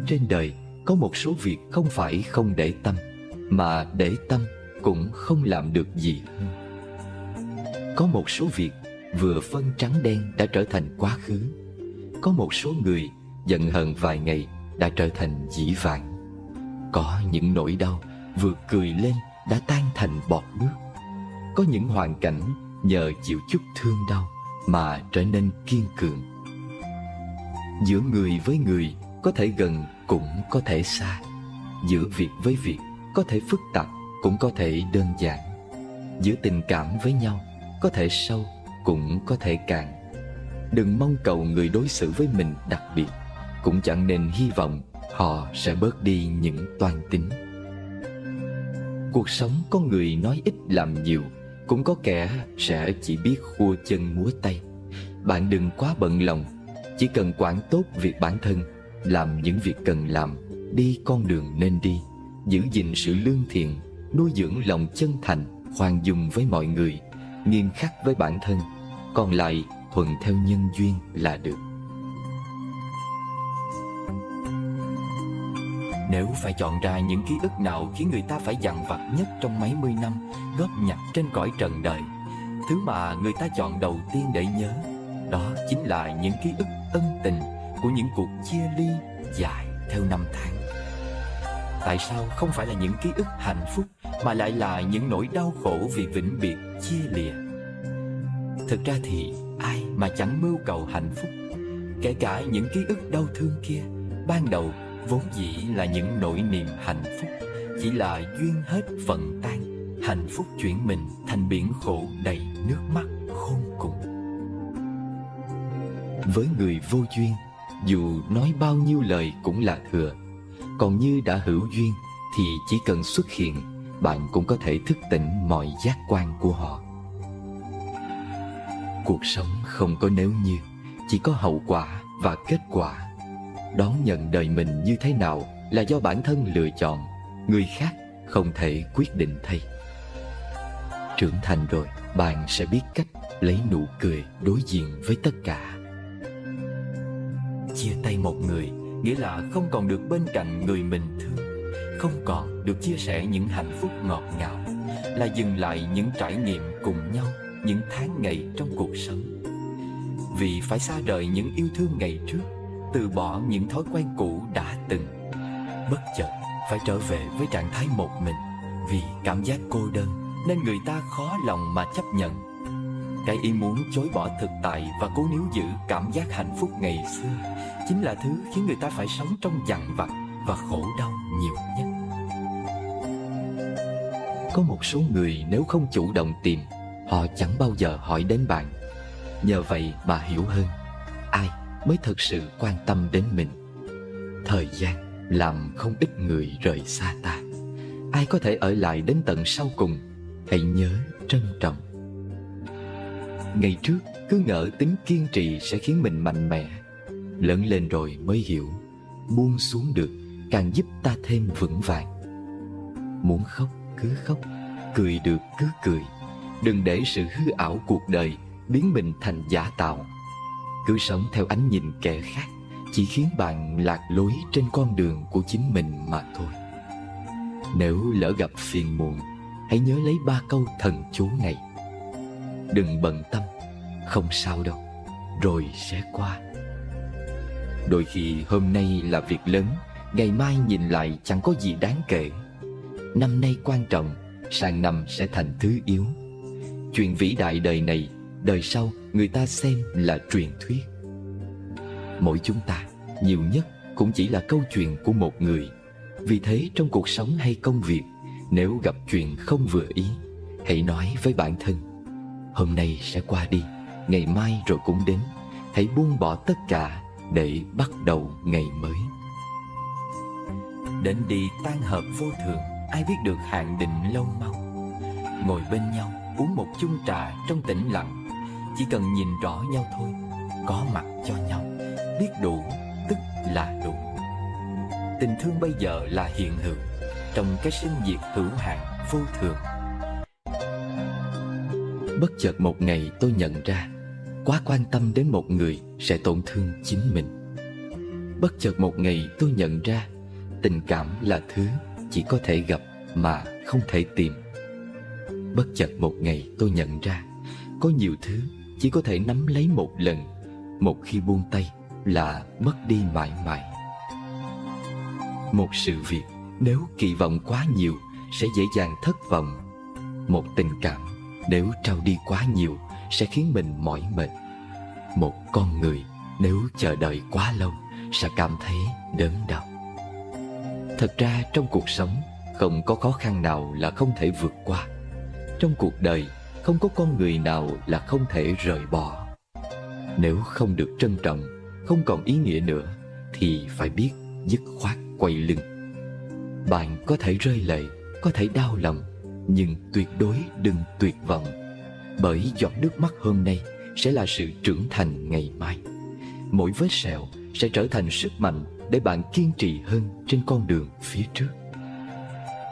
trên đời có một số việc không phải không để tâm, mà để tâm cũng không làm được gì hơn. Có một số việc vừa phân trắng đen đã trở thành quá khứ. Có một số người giận hờn vài ngày đã trở thành dĩ vãng. Có những nỗi đau vừa cười lên đã tan thành bọt nước. Có những hoàn cảnh nhờ chịu chút thương đau mà trở nên kiên cường. Giữa người với người có thể gần cũng có thể xa. Giữa việc với việc có thể phức tạp cũng có thể đơn giản. Giữa tình cảm với nhau có thể sâu cũng có thể cạn. Đừng mong cầu người đối xử với mình đặc biệt, cũng chẳng nên hy vọng họ sẽ bớt đi những toan tính. Cuộc sống có người nói ít làm nhiều, cũng có kẻ sẽ chỉ biết khua chân múa tay. Bạn đừng quá bận lòng, chỉ cần quản tốt việc bản thân, làm những việc cần làm, đi con đường nên đi, giữ gìn sự lương thiện, nuôi dưỡng lòng chân thành, khoan dung với mọi người, nghiêm khắc với bản thân, còn lại thuận theo nhân duyên là được. Nếu phải chọn ra những ký ức nào khiến người ta phải dằn vặt nhất trong mấy mươi năm góp nhặt trên cõi trần đời, thứ mà người ta chọn đầu tiên để nhớ, đó chính là những ký ức ân tình của những cuộc chia ly dài theo năm tháng. Tại sao không phải là những ký ức hạnh phúc mà lại là những nỗi đau khổ vì vĩnh biệt chia lìa? Thực ra thì ai mà chẳng mưu cầu hạnh phúc. Kể cả những ký ức đau thương kia, ban đầu vốn dĩ là những nỗi niềm hạnh phúc, chỉ là duyên hết phận tan, hạnh phúc chuyển mình thành biển khổ đầy nước mắt khôn cùng. Với người vô duyên, dù nói bao nhiêu lời cũng là thừa. Còn như đã hữu duyên thì chỉ cần xuất hiện, bạn cũng có thể thức tỉnh mọi giác quan của họ. Cuộc sống không có nếu như, chỉ có hậu quả và kết quả. Đón nhận đời mình như thế nào là do bản thân lựa chọn, người khác không thể quyết định thay. Trưởng thành rồi, bạn sẽ biết cách lấy nụ cười đối diện với tất cả. Chia tay một người nghĩa là không còn được bên cạnh người mình thương, không còn được chia sẻ những hạnh phúc ngọt ngào, là dừng lại những trải nghiệm cùng nhau những tháng ngày trong cuộc sống. Vì phải xa rời những yêu thương ngày trước, từ bỏ những thói quen cũ đã từng, bất chợt phải trở về với trạng thái một mình. Vì cảm giác cô đơn nên người ta khó lòng mà chấp nhận. Cái ý muốn chối bỏ thực tại và cố níu giữ cảm giác hạnh phúc ngày xưa chính là thứ khiến người ta phải sống trong dằn vặt và khổ đau nhiều nhất. Có một số người nếu không chủ động tìm, họ chẳng bao giờ hỏi đến bạn. Nhờ vậy mà hiểu hơn ai mới thực sự quan tâm đến mình. Thời gian làm không ít người rời xa ta. Ai có thể ở lại đến tận sau cùng, hãy nhớ trân trọng. Ngày trước cứ ngỡ tính kiên trì sẽ khiến mình mạnh mẽ, lớn lên rồi mới hiểu, buông xuống được càng giúp ta thêm vững vàng. Muốn khóc cứ khóc, cười được cứ cười. Đừng để sự hư ảo cuộc đời biến mình thành giả tạo. Cứ sống theo ánh nhìn kẻ khác chỉ khiến bạn lạc lối trên con đường của chính mình mà thôi. Nếu lỡ gặp phiền muộn, hãy nhớ lấy 3 câu thần chú này. Đừng bận tâm, không sao đâu, rồi sẽ qua. Đôi khi hôm nay là việc lớn, ngày mai nhìn lại chẳng có gì đáng kể. Năm nay quan trọng, sang năm sẽ thành thứ yếu. Chuyện vĩ đại đời này, đời sau người ta xem là truyền thuyết. Mỗi chúng ta nhiều nhất cũng chỉ là câu chuyện của một người. Vì thế trong cuộc sống hay công việc, nếu gặp chuyện không vừa ý, hãy nói với bản thân: hôm nay sẽ qua đi, ngày mai rồi cũng đến. Hãy buông bỏ tất cả để bắt đầu ngày mới. Đến đi tan hợp vô thường, ai biết được hạn định lâu mau. Ngồi bên nhau uống một chung trà trong tĩnh lặng, chỉ cần nhìn rõ nhau thôi, có mặt cho nhau, biết đủ tức là đủ. Tình thương bây giờ là hiện hữu, trong cái sinh diệt hữu hạn vô thường. Bất chợt một ngày tôi nhận ra, quá quan tâm đến một người sẽ tổn thương chính mình. Bất chợt một ngày tôi nhận ra tình cảm là thứ chỉ có thể gặp mà không thể tìm. Bất chợt một ngày tôi nhận ra có nhiều thứ chỉ có thể nắm lấy một lần, một khi buông tay là mất đi mãi mãi. Một sự việc nếu kỳ vọng quá nhiều sẽ dễ dàng thất vọng. Một tình cảm nếu trao đi quá nhiều sẽ khiến mình mỏi mệt. Một con người nếu chờ đợi quá lâu sẽ cảm thấy đớn đau. Thật ra trong cuộc sống không có khó khăn nào là không thể vượt qua. Trong cuộc đời không có con người nào là không thể rời bỏ. Nếu không được trân trọng, không còn ý nghĩa nữa thì phải biết dứt khoát quay lưng. Bạn có thể rơi lệ, có thể đau lòng, nhưng tuyệt đối đừng tuyệt vọng. Bởi giọt nước mắt hôm nay sẽ là sự trưởng thành ngày mai. Mỗi vết sẹo sẽ trở thành sức mạnh để bạn kiên trì hơn trên con đường phía trước.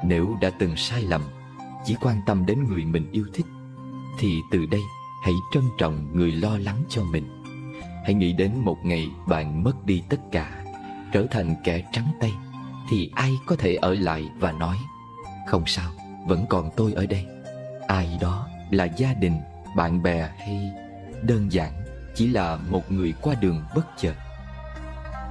Nếu đã từng sai lầm, chỉ quan tâm đến người mình yêu thích, thì từ đây hãy trân trọng người lo lắng cho mình. Hãy nghĩ đến một ngày bạn mất đi tất cả, trở thành kẻ trắng tay, thì ai có thể ở lại và nói không sao, vẫn còn tôi ở đây. Ai đó là gia đình, bạn bè hay đơn giản chỉ là một người qua đường bất chợt.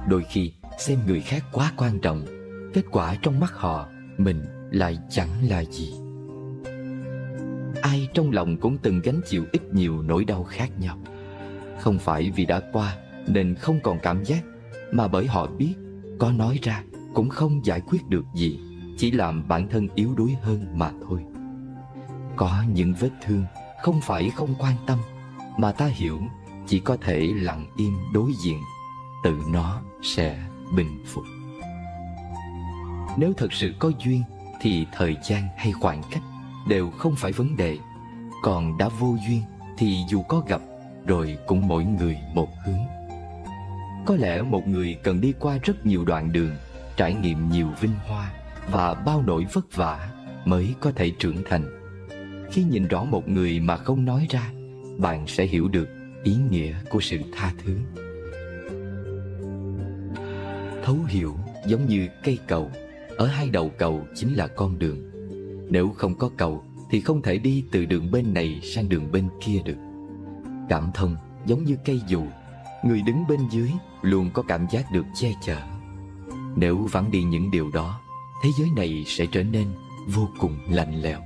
Đôi khi xem người khác quá quan trọng, kết quả trong mắt họ mình lại chẳng là gì. Ai trong lòng cũng từng gánh chịu ít nhiều nỗi đau khác nhau. Không phải vì đã qua nên không còn cảm giác, mà bởi họ biết có nói ra cũng không giải quyết được gì, chỉ làm bản thân yếu đuối hơn mà thôi. Có những vết thương không phải không quan tâm, mà ta hiểu chỉ có thể lặng im đối diện, tự nó sẽ bình phục. Nếu thật sự có duyên thì thời gian hay khoảng cách đều không phải vấn đề. Còn đã vô duyên thì dù có gặp rồi cũng mỗi người một hướng. Có lẽ một người cần đi qua rất nhiều đoạn đường, trải nghiệm nhiều vinh hoa và bao nỗi vất vả mới có thể trưởng thành. Khi nhìn rõ một người mà không nói ra, bạn sẽ hiểu được ý nghĩa của sự tha thứ. Thấu hiểu giống như cây cầu, ở hai đầu cầu chính là con đường. Nếu không có cầu thì không thể đi từ đường bên này sang đường bên kia được. Cảm thông giống như cây dù, người đứng bên dưới luôn có cảm giác được che chở. Nếu vắng đi những điều đó, thế giới này sẽ trở nên vô cùng lạnh lẽo.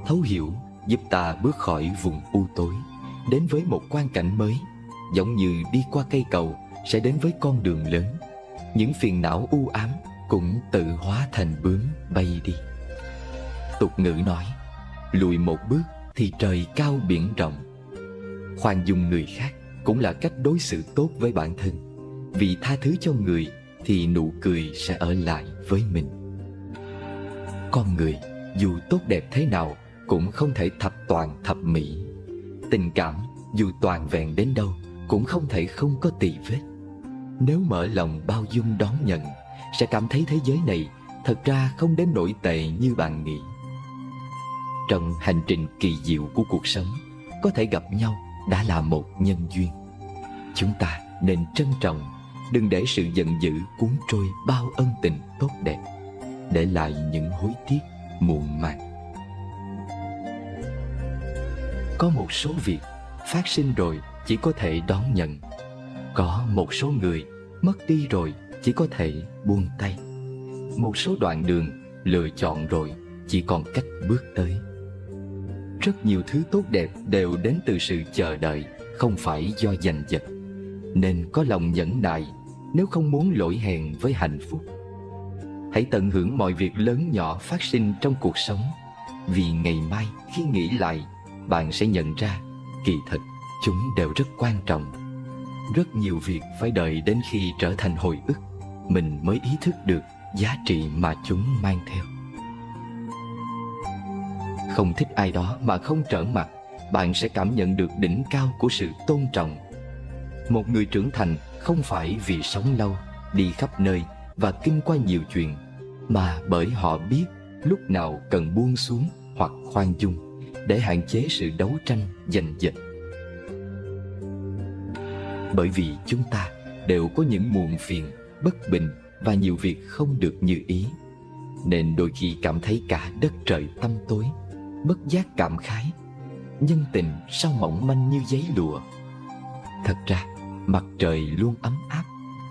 Thấu hiểu giúp ta bước khỏi vùng u tối, đến với một quang cảnh mới, giống như đi qua cây cầu sẽ đến với con đường lớn. Những phiền não u ám cũng tự hóa thành bướm bay đi. Tục ngữ nói, lùi một bước thì trời cao biển rộng. Khoan dung người khác cũng là cách đối xử tốt với bản thân. Vì tha thứ cho người thì nụ cười sẽ ở lại với mình. Con người dù tốt đẹp thế nào cũng không thể thập toàn thập mỹ. Tình cảm dù toàn vẹn đến đâu cũng không thể không có tì vết. Nếu mở lòng bao dung đón nhận, sẽ cảm thấy thế giới này thật ra không đến nỗi tệ như bạn nghĩ. Trong hành trình kỳ diệu của cuộc sống, có thể gặp nhau đã là một nhân duyên. Chúng ta nên trân trọng, đừng để sự giận dữ cuốn trôi bao ân tình tốt đẹp, để lại những hối tiếc muộn màng. Có một số việc phát sinh rồi chỉ có thể đón nhận. Có một số người mất đi rồi chỉ có thể buông tay. Một số đoạn đường lựa chọn rồi chỉ còn cách bước tới. Rất nhiều thứ tốt đẹp đều đến từ sự chờ đợi, không phải do giành giật. Nên có lòng nhẫn nại nếu không muốn lỗi hèn với hạnh phúc. Hãy tận hưởng mọi việc lớn nhỏ phát sinh trong cuộc sống, vì ngày mai khi nghĩ lại, bạn sẽ nhận ra kỳ thực chúng đều rất quan trọng. Rất nhiều việc phải đợi đến khi trở thành hồi ức, mình mới ý thức được giá trị mà chúng mang theo. Không thích ai đó mà không trở mặt, bạn sẽ cảm nhận được đỉnh cao của sự tôn trọng. Một người trưởng thành không phải vì sống lâu, đi khắp nơi và kinh qua nhiều chuyện, mà bởi họ biết lúc nào cần buông xuống hoặc khoan dung để hạn chế sự đấu tranh giành giật. Bởi vì chúng ta đều có những muộn phiền, bất bình và nhiều việc không được như ý, nên đôi khi cảm thấy cả đất trời tăm tối, bất giác cảm khái, nhân tình sao mỏng manh như giấy lụa. Thật ra mặt trời luôn ấm áp,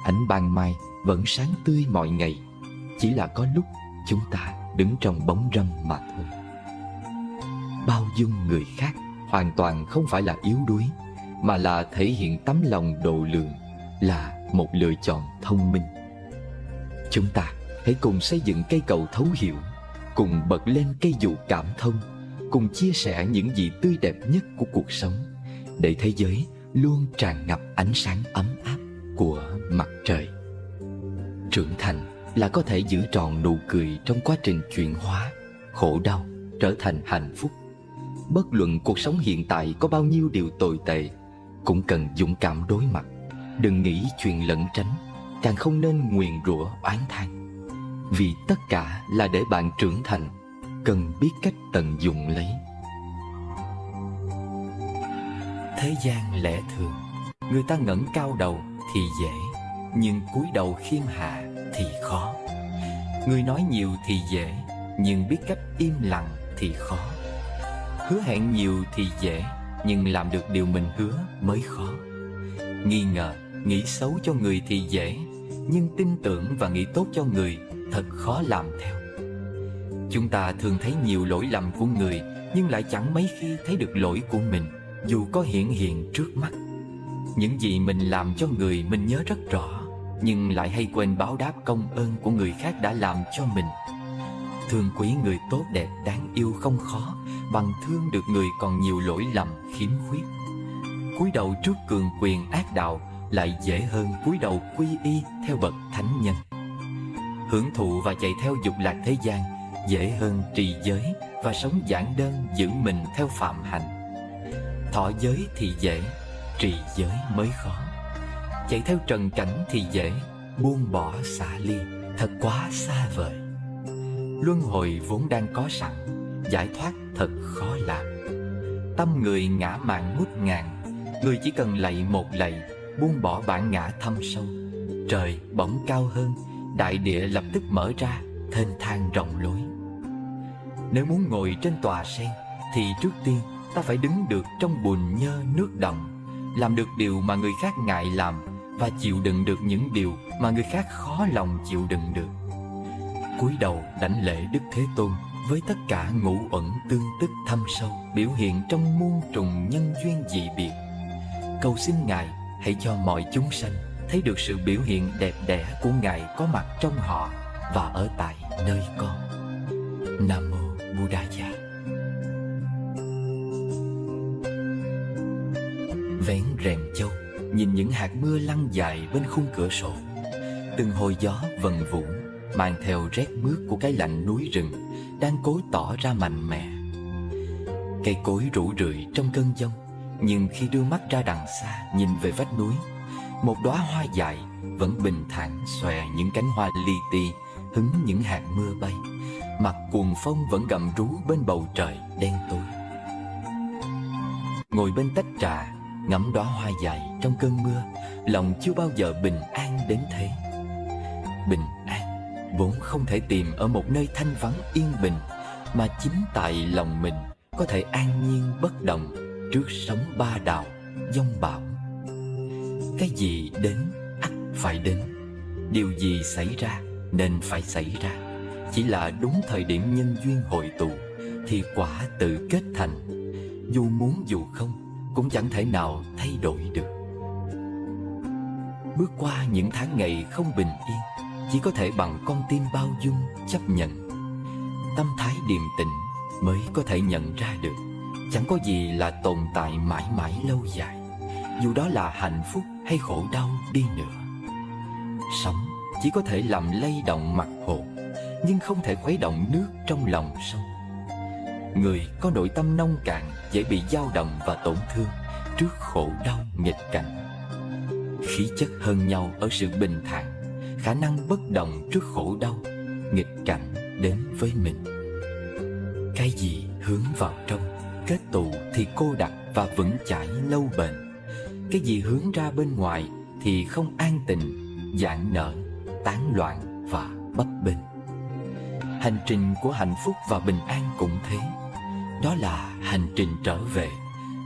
ánh ban mai vẫn sáng tươi mọi ngày, chỉ là có lúc chúng ta đứng trong bóng râm mà thôi. Bao dung người khác hoàn toàn không phải là yếu đuối, mà là thể hiện tấm lòng độ lượng, là một lựa chọn thông minh. Chúng ta hãy cùng xây dựng cây cầu thấu hiểu, cùng bật lên cây dù cảm thông, cùng chia sẻ những gì tươi đẹp nhất của cuộc sống, để thế giới luôn tràn ngập ánh sáng ấm áp của mặt trời. Trưởng thành là có thể giữ trọn nụ cười trong quá trình chuyển hóa, khổ đau trở thành hạnh phúc. Bất luận cuộc sống hiện tại có bao nhiêu điều tồi tệ, cũng cần dũng cảm đối mặt. Đừng nghĩ chuyện lẩn tránh, càng không nên nguyền rủa oán than. Vì tất cả là để bạn trưởng thành, cần biết cách tận dụng lấy. Thế gian lẽ thường, người ta ngẩng cao đầu thì dễ, nhưng cúi đầu khiêm hạ thì khó. Người nói nhiều thì dễ, nhưng biết cách im lặng thì khó. Hứa hẹn nhiều thì dễ, nhưng làm được điều mình hứa mới khó. Nghi ngờ, nghĩ xấu cho người thì dễ, nhưng tin tưởng và nghĩ tốt cho người thật khó làm theo. Chúng ta thường thấy nhiều lỗi lầm của người, nhưng lại chẳng mấy khi thấy được lỗi của mình, dù có hiển hiện trước mắt. Những gì mình làm cho người mình nhớ rất rõ, nhưng lại hay quên báo đáp công ơn của người khác đã làm cho mình. Thương quý người tốt đẹp đáng yêu không khó, bằng thương được người còn nhiều lỗi lầm khiếm khuyết. Cúi đầu trước cường quyền ác đạo lại dễ hơn cúi đầu quy y theo bậc thánh nhân. Hưởng thụ và chạy theo dục lạc thế gian dễ hơn trì giới và sống giản đơn giữ mình theo phạm hạnh. Thọ giới thì dễ, trì giới mới khó. Chạy theo trần cảnh thì dễ, buông bỏ xả ly thật quá xa vời. Luân hồi vốn đang có sẵn, giải thoát thật khó làm. Tâm người ngã mạn ngút ngàn, người chỉ cần lạy một lạy, buông bỏ bản ngã thâm sâu. Trời bỗng cao hơn, đại địa lập tức mở ra, thênh thang rộng lối. Nếu muốn ngồi trên tòa sen, thì trước tiên ta phải đứng được trong bùn nhơ nước động, làm được điều mà người khác ngại làm, và chịu đựng được những điều mà người khác khó lòng chịu đựng được. Cúi đầu đảnh lễ Đức Thế Tôn với tất cả ngũ uẩn tương tức thâm sâu biểu hiện trong muôn trùng nhân duyên dị biệt. Cầu xin Ngài hãy cho mọi chúng sanh thấy được sự biểu hiện đẹp đẽ của Ngài có mặt trong họ và ở tại nơi con. Nam Mô Buddhaya. Vén rèm châu, nhìn những hạt mưa lăn dài bên khung cửa sổ. Từng hồi gió vần vũ mang theo rét mướt của cái lạnh núi rừng đang cố tỏ ra mạnh mẽ. Cây cối rủ rượi trong cơn giông, nhưng khi đưa mắt ra đằng xa nhìn về vách núi, một đóa hoa dại vẫn bình thản xòe những cánh hoa li ti, hứng những hạt mưa bay. Mặt cuồng phong vẫn gầm rú bên bầu trời đen tối. Ngồi bên tách trà, ngắm đóa hoa dại trong cơn mưa, lòng chưa bao giờ bình an đến thế. Bình an vốn không thể tìm ở một nơi thanh vắng yên bình, mà chính tại lòng mình có thể an nhiên bất động trước sóng ba đào, giông bão. Cái gì đến ắt phải đến, điều gì xảy ra nên phải xảy ra. Chỉ là đúng thời điểm nhân duyên hội tụ thì quả tự kết thành. Dù muốn dù không cũng chẳng thể nào thay đổi được. Bước qua những tháng ngày không bình yên chỉ có thể bằng con tim bao dung chấp nhận. Tâm thái điềm tĩnh mới có thể nhận ra được chẳng có gì là tồn tại mãi mãi lâu dài, dù đó là hạnh phúc hay khổ đau đi nữa. Sóng chỉ có thể làm lay động mặt hồ, nhưng không thể khuấy động nước trong lòng sông. Người có nội tâm nông cạn dễ bị dao động và tổn thương trước khổ đau nghịch cảnh. Khí chất hơn nhau ở sự bình thản, khả năng bất động trước khổ đau, nghịch cảnh đến với mình. Cái gì hướng vào trong, kết tụ thì cô đặc và vững chãi lâu bền. Cái gì hướng ra bên ngoài thì không an tịnh, giãn nở, tán loạn và bấp bênh. Hành trình của hạnh phúc và bình an cũng thế. Đó là hành trình trở về,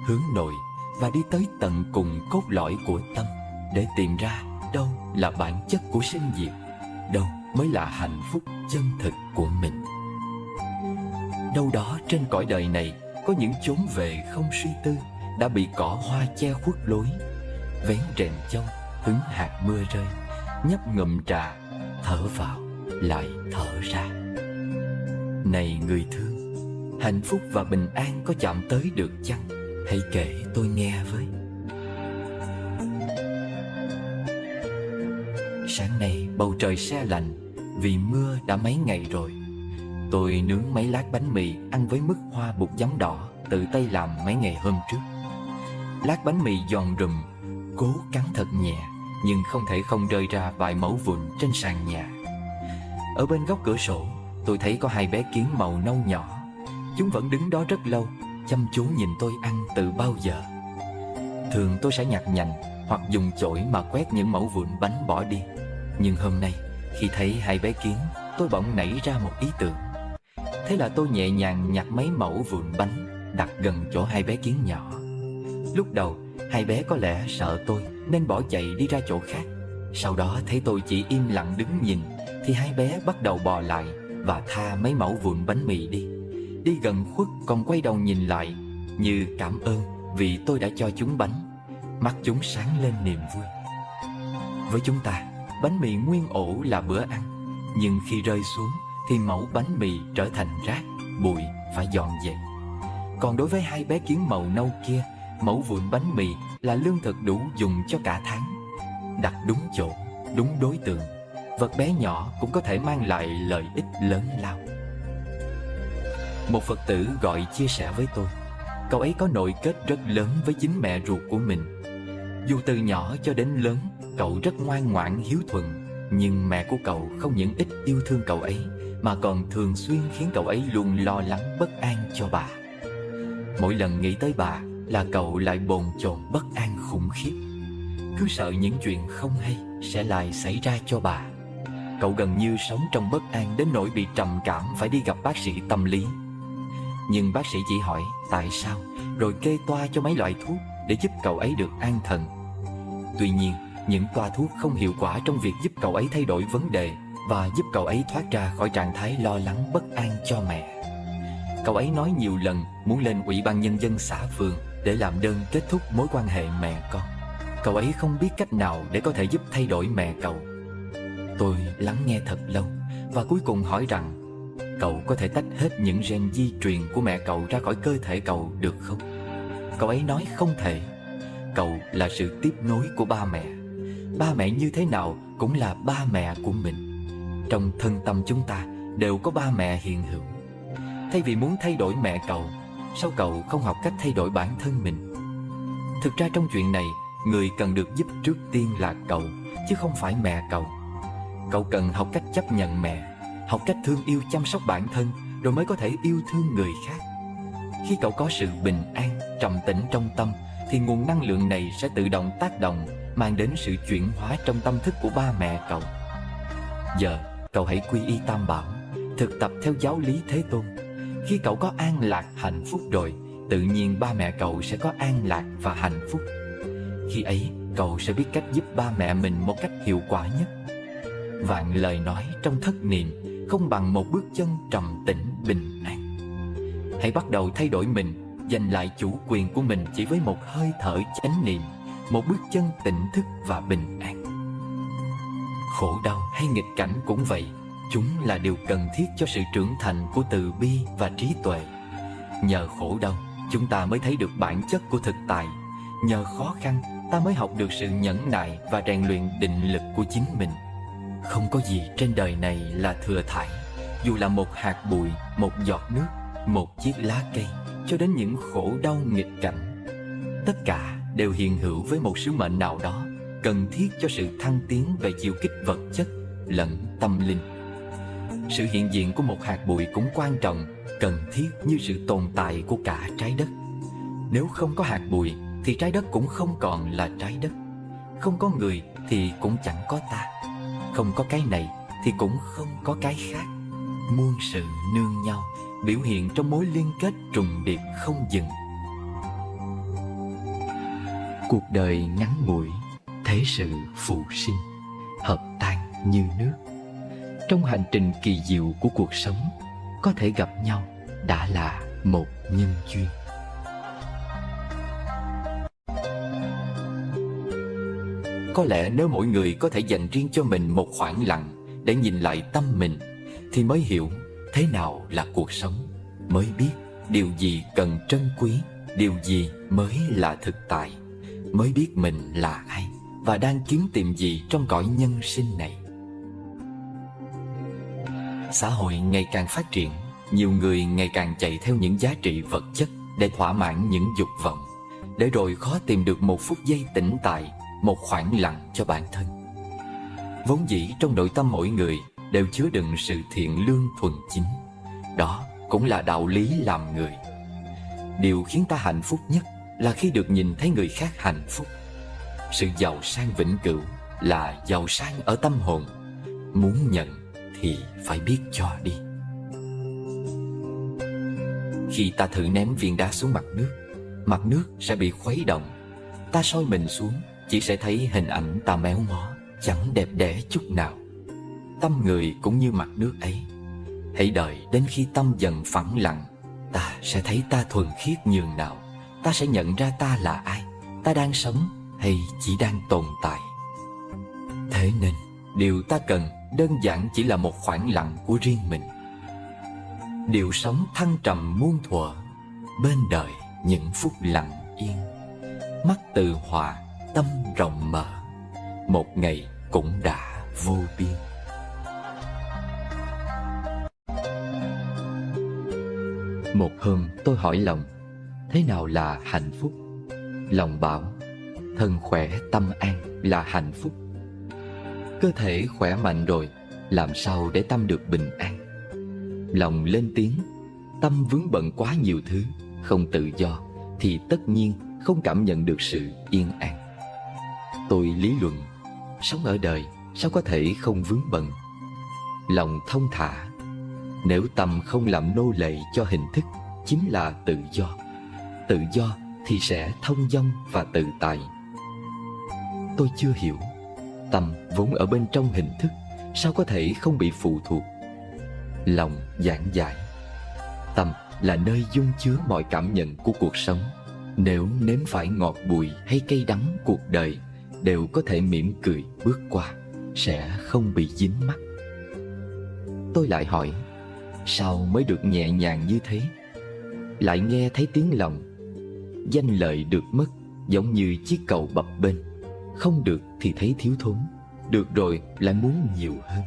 hướng nội và đi tới tận cùng cốt lõi của tâm, để tìm ra đâu là bản chất của sinh diệt, đâu mới là hạnh phúc chân thực của mình. Đâu đó trên cõi đời này có những chốn về không suy tư, đã bị cỏ hoa che khuất lối, vén rèm châu, hứng hạt mưa rơi, nhấp ngụm trà, thở vào lại thở ra. Này người thương, hạnh phúc và bình an có chạm tới được chăng? Hãy kể tôi nghe với. Sáng nay bầu trời se lạnh vì mưa đã mấy ngày rồi. Tôi nướng mấy lát bánh mì ăn với mứt hoa bột giấm đỏ tự tay làm mấy ngày hôm trước. Lát bánh mì giòn rùm, cố cắn thật nhẹ, nhưng không thể không rơi ra vài mẩu vụn trên sàn nhà. Ở bên góc cửa sổ, tôi thấy có hai bé kiến màu nâu nhỏ. Chúng vẫn đứng đó rất lâu, chăm chú nhìn tôi ăn từ bao giờ. Thường tôi sẽ nhặt nhạnh hoặc dùng chổi mà quét những mẩu vụn bánh bỏ đi. Nhưng hôm nay, khi thấy hai bé kiến, tôi bỗng nảy ra một ý tưởng. Thế là tôi nhẹ nhàng nhặt mấy mẩu vụn bánh, đặt gần chỗ hai bé kiến nhỏ. Lúc đầu, hai bé có lẽ sợ tôi nên bỏ chạy đi ra chỗ khác. Sau đó thấy tôi chỉ im lặng đứng nhìn, thì hai bé bắt đầu bò lại và tha mấy mẩu vụn bánh mì đi. Đi gần khuất còn quay đầu nhìn lại, như cảm ơn vì tôi đã cho chúng bánh. Mắt chúng sáng lên niềm vui. Với chúng ta, bánh mì nguyên ổ là bữa ăn, nhưng khi rơi xuống thì mẩu bánh mì trở thành rác, bụi phải dọn dẹp. Còn đối với hai bé kiến màu nâu kia, mẩu vụn bánh mì là lương thực đủ dùng cho cả tháng. Đặt đúng chỗ, đúng đối tượng, vật bé nhỏ cũng có thể mang lại lợi ích lớn lao. Một Phật tử gọi chia sẻ với tôi, cậu ấy có nội kết rất lớn với chính mẹ ruột của mình. Dù từ nhỏ cho đến lớn, cậu rất ngoan ngoãn hiếu thuận, nhưng mẹ của cậu không những ít yêu thương cậu ấy, mà còn thường xuyên khiến cậu ấy luôn lo lắng bất an cho bà. Mỗi lần nghĩ tới bà là cậu lại bồn chồn bất an khủng khiếp, cứ sợ những chuyện không hay sẽ lại xảy ra cho bà. Cậu gần như sống trong bất an đến nỗi bị trầm cảm phải đi gặp bác sĩ tâm lý. Nhưng bác sĩ chỉ hỏi tại sao, rồi kê toa cho mấy loại thuốc để giúp cậu ấy được an thần. Tuy nhiên, những toa thuốc không hiệu quả trong việc giúp cậu ấy thay đổi vấn đề và giúp cậu ấy thoát ra khỏi trạng thái lo lắng bất an cho mẹ. Cậu ấy nói nhiều lần muốn lên Ủy ban Nhân dân xã phường để làm đơn kết thúc mối quan hệ mẹ con. Cậu ấy không biết cách nào để có thể giúp thay đổi mẹ cậu. Tôi lắng nghe thật lâu và cuối cùng hỏi rằng cậu có thể tách hết những gen di truyền của mẹ cậu ra khỏi cơ thể cậu được không? Cậu ấy nói không thể. Cậu là sự tiếp nối của ba mẹ. Ba mẹ như thế nào cũng là ba mẹ của mình. Trong thân tâm chúng ta đều có ba mẹ hiện hữu. Thay vì muốn thay đổi mẹ cậu, sao cậu không học cách thay đổi bản thân mình? Thực ra trong chuyện này, người cần được giúp trước tiên là cậu, chứ không phải mẹ cậu. Cậu cần học cách chấp nhận mẹ, học cách thương yêu chăm sóc bản thân, rồi mới có thể yêu thương người khác. Khi cậu có sự bình an, trầm tĩnh trong tâm, thì nguồn năng lượng này sẽ tự động tác động, mang đến sự chuyển hóa trong tâm thức của ba mẹ cậu. Giờ, cậu hãy quy y Tam Bảo, thực tập theo giáo lý Thế Tôn. Khi cậu có an lạc, hạnh phúc rồi, tự nhiên ba mẹ cậu sẽ có an lạc và hạnh phúc. Khi ấy, cậu sẽ biết cách giúp ba mẹ mình một cách hiệu quả nhất. Vạn lời nói trong thất niệm không bằng một bước chân trầm tĩnh bình an. Hãy bắt đầu thay đổi mình, giành lại chủ quyền của mình chỉ với một hơi thở chánh niệm, một bước chân tỉnh thức và bình an. Khổ đau hay nghịch cảnh cũng vậy, chúng là điều cần thiết cho sự trưởng thành của từ bi và trí tuệ. Nhờ khổ đau, chúng ta mới thấy được bản chất của thực tại. Nhờ khó khăn, ta mới học được sự nhẫn nại và rèn luyện định lực của chính mình. Không có gì trên đời này là thừa thải, dù là một hạt bụi, một giọt nước, một chiếc lá cây, cho đến những khổ đau nghịch cảnh. Tất cả đều hiện hữu với một sứ mệnh nào đó, cần thiết cho sự thăng tiến về chiều kích vật chất lẫn tâm linh. Sự hiện diện của một hạt bụi cũng quan trọng, cần thiết như sự tồn tại của cả trái đất. Nếu không có hạt bụi thì trái đất cũng không còn là trái đất. Không có người thì cũng chẳng có ta. Không có cái này thì cũng không có cái khác. Muôn sự nương nhau, biểu hiện trong mối liên kết trùng điệp không dừng. Cuộc đời ngắn ngủi, thế sự phụ sinh, hợp tan như nước. Trong hành trình kỳ diệu của cuộc sống, có thể gặp nhau đã là một nhân duyên. Có lẽ nếu mỗi người có thể dành riêng cho mình một khoảng lặng để nhìn lại tâm mình, thì mới hiểu thế nào là cuộc sống, mới biết điều gì cần trân quý, điều gì mới là thực tại, mới biết mình là ai và đang kiếm tìm gì trong cõi nhân sinh này. Xã hội ngày càng phát triển, nhiều người ngày càng chạy theo những giá trị vật chất để thỏa mãn những dục vọng, để rồi khó tìm được một phút giây tĩnh tại, một khoảng lặng cho bản thân. Vốn dĩ trong nội tâm mỗi người đều chứa đựng sự thiện lương thuần chính. Đó cũng là đạo lý làm người. Điều khiến ta hạnh phúc nhất là khi được nhìn thấy người khác hạnh phúc. Sự giàu sang vĩnh cửu là giàu sang ở tâm hồn. Muốn nhận thì phải biết cho đi. Khi ta thử ném viên đá xuống mặt nước sẽ bị khuấy động. Ta soi mình xuống, chỉ sẽ thấy hình ảnh ta méo mó, chẳng đẹp đẽ chút nào. Tâm người cũng như mặt nước ấy. Hãy đợi đến khi tâm dần phẳng lặng, ta sẽ thấy ta thuần khiết nhường nào. Ta sẽ nhận ra ta là ai, ta đang sống hay chỉ đang tồn tại. Thế nên điều ta cần đơn giản chỉ là một khoảng lặng của riêng mình. Điều sống thăng trầm muôn thuở, bên đời những phút lặng yên. Mắt từ hòa, tâm rộng mở, một ngày cũng đã vô biên. Một hôm tôi hỏi lòng, thế nào là hạnh phúc? Lòng bảo, thân khỏe tâm an là hạnh phúc. Cơ thể khỏe mạnh rồi, làm sao để tâm được bình an? Lòng lên tiếng, tâm vướng bận quá nhiều thứ, không tự do, thì tất nhiên không cảm nhận được sự yên an. Tôi lý luận, sống ở đời sao có thể không vướng bận? Lòng thông thả, nếu tâm không làm nô lệ cho hình thức, chính là tự do. Tự do thì sẽ thông dong và tự tại. Tôi chưa hiểu, tâm vốn ở bên trong hình thức, sao có thể không bị phụ thuộc? Lòng giảng giải, tâm là nơi dung chứa mọi cảm nhận của cuộc sống. Nếu nếm phải ngọt bùi hay cay đắng cuộc đời, đều có thể mỉm cười bước qua, sẽ không bị dính mắc. Tôi lại hỏi, sao mới được nhẹ nhàng như thế? Lại nghe thấy tiếng lòng. Danh lợi được mất giống như chiếc cầu bập bênh, không được thì thấy thiếu thốn, được rồi lại muốn nhiều hơn.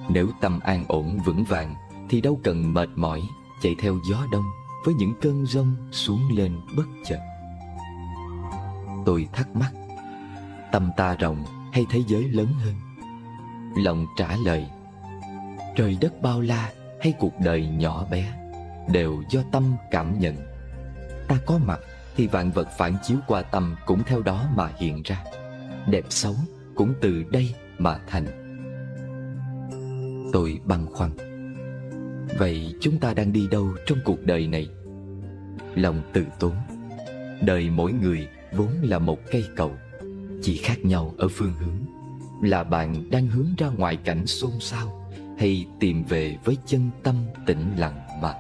Nếu tâm an ổn vững vàng thì đâu cần mệt mỏi chạy theo gió đông với những cơn giông xuống lên bất chợt. Tôi thắc mắc, tâm ta rộng hay thế giới lớn hơn? Lòng trả lời, trời đất bao la hay cuộc đời nhỏ bé đều do tâm cảm nhận. Ta có mặt thì vạn vật phản chiếu qua tâm cũng theo đó mà hiện ra. Đẹp xấu cũng từ đây mà thành. Tôi băn khoăn, vậy chúng ta đang đi đâu trong cuộc đời này? Lòng từ tốn, đời mỗi người vốn là một cây cầu, chỉ khác nhau ở phương hướng. Là bạn đang hướng ra ngoài cảnh xôn xao, hay tìm về với chân tâm tĩnh lặng mà.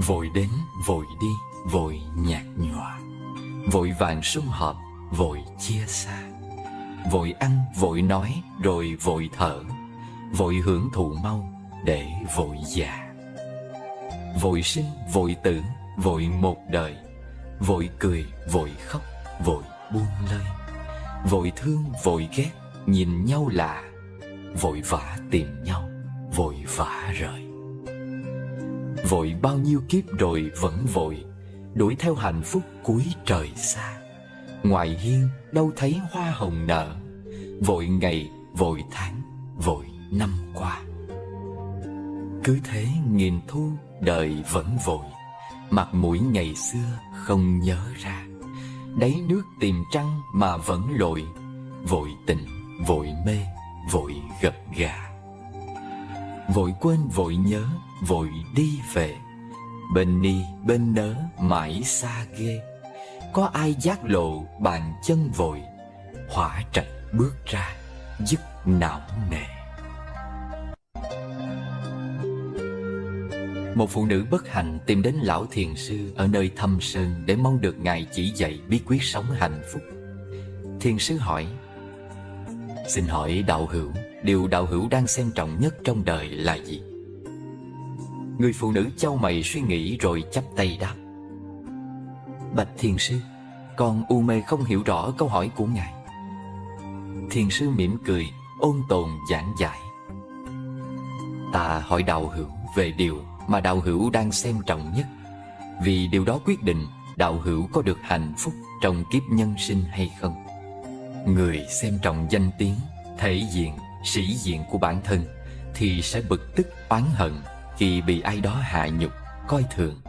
Vội đến, vội đi, vội nhạt nhòa, vội vàng sum họp, vội chia xa. Vội ăn, vội nói, rồi vội thở, vội hưởng thụ mau, để vội già. Vội sinh, vội tử, vội một đời, vội cười, vội khóc, vội buông lơi. Vội thương, vội ghét, nhìn nhau lạ, vội vã tìm nhau, vội vã rời. Vội bao nhiêu kiếp rồi vẫn vội, đuổi theo hạnh phúc cuối trời xa. Ngoài hiên đâu thấy hoa hồng nở, vội ngày, vội tháng, vội năm qua. Cứ thế nghìn thu đời vẫn vội, mặt mũi ngày xưa không nhớ ra. đáy nước tìm trăng mà vẫn lội, vội tỉnh, vội mê, vội gật gà. Vội quên vội nhớ, vội đi về, bên ni bên nớ mãi xa ghê. Có ai giác lộ bàn chân vội, hỏa trạch bước ra dứt não nề. Một phụ nữ bất hạnh tìm đến lão thiền sư ở nơi thâm sơn để mong được ngài chỉ dạy bí quyết sống hạnh phúc. Thiền sư hỏi: xin hỏi đạo hữu, điều đạo hữu đang xem trọng nhất trong đời là gì? Người phụ nữ chau mày suy nghĩ rồi chắp tay đáp: bạch thiền sư, con u mê không hiểu rõ câu hỏi của ngài. Thiền sư mỉm cười, ôn tồn giảng giải: ta hỏi đạo hữu về điều mà đạo hữu đang xem trọng nhất, vì điều đó quyết định đạo hữu có được hạnh phúc trong kiếp nhân sinh hay không. Người xem trọng danh tiếng, thể diện, sĩ diện của bản thân thì sẽ bực tức oán hận khi bị ai đó hạ nhục, coi thường.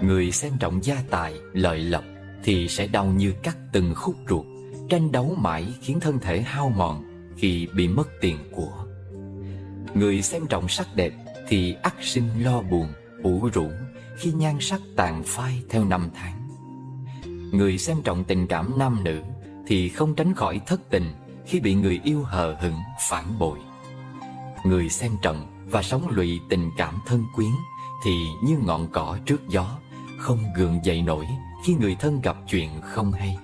Người xem trọng gia tài, lợi lộc thì sẽ đau như cắt từng khúc ruột, tranh đấu mãi khiến thân thể hao mòn khi bị mất tiền của. Người xem trọng sắc đẹp thì ắt sinh lo buồn, ủ rũ khi nhan sắc tàn phai theo năm tháng. Người xem trọng tình cảm nam nữ thì không tránh khỏi thất tình khi bị người yêu hờ hững, phản bội. Người xem trọng và sống lụy tình cảm thân quyến thì như ngọn cỏ trước gió, không gượng dậy nổi khi người thân gặp chuyện không hay.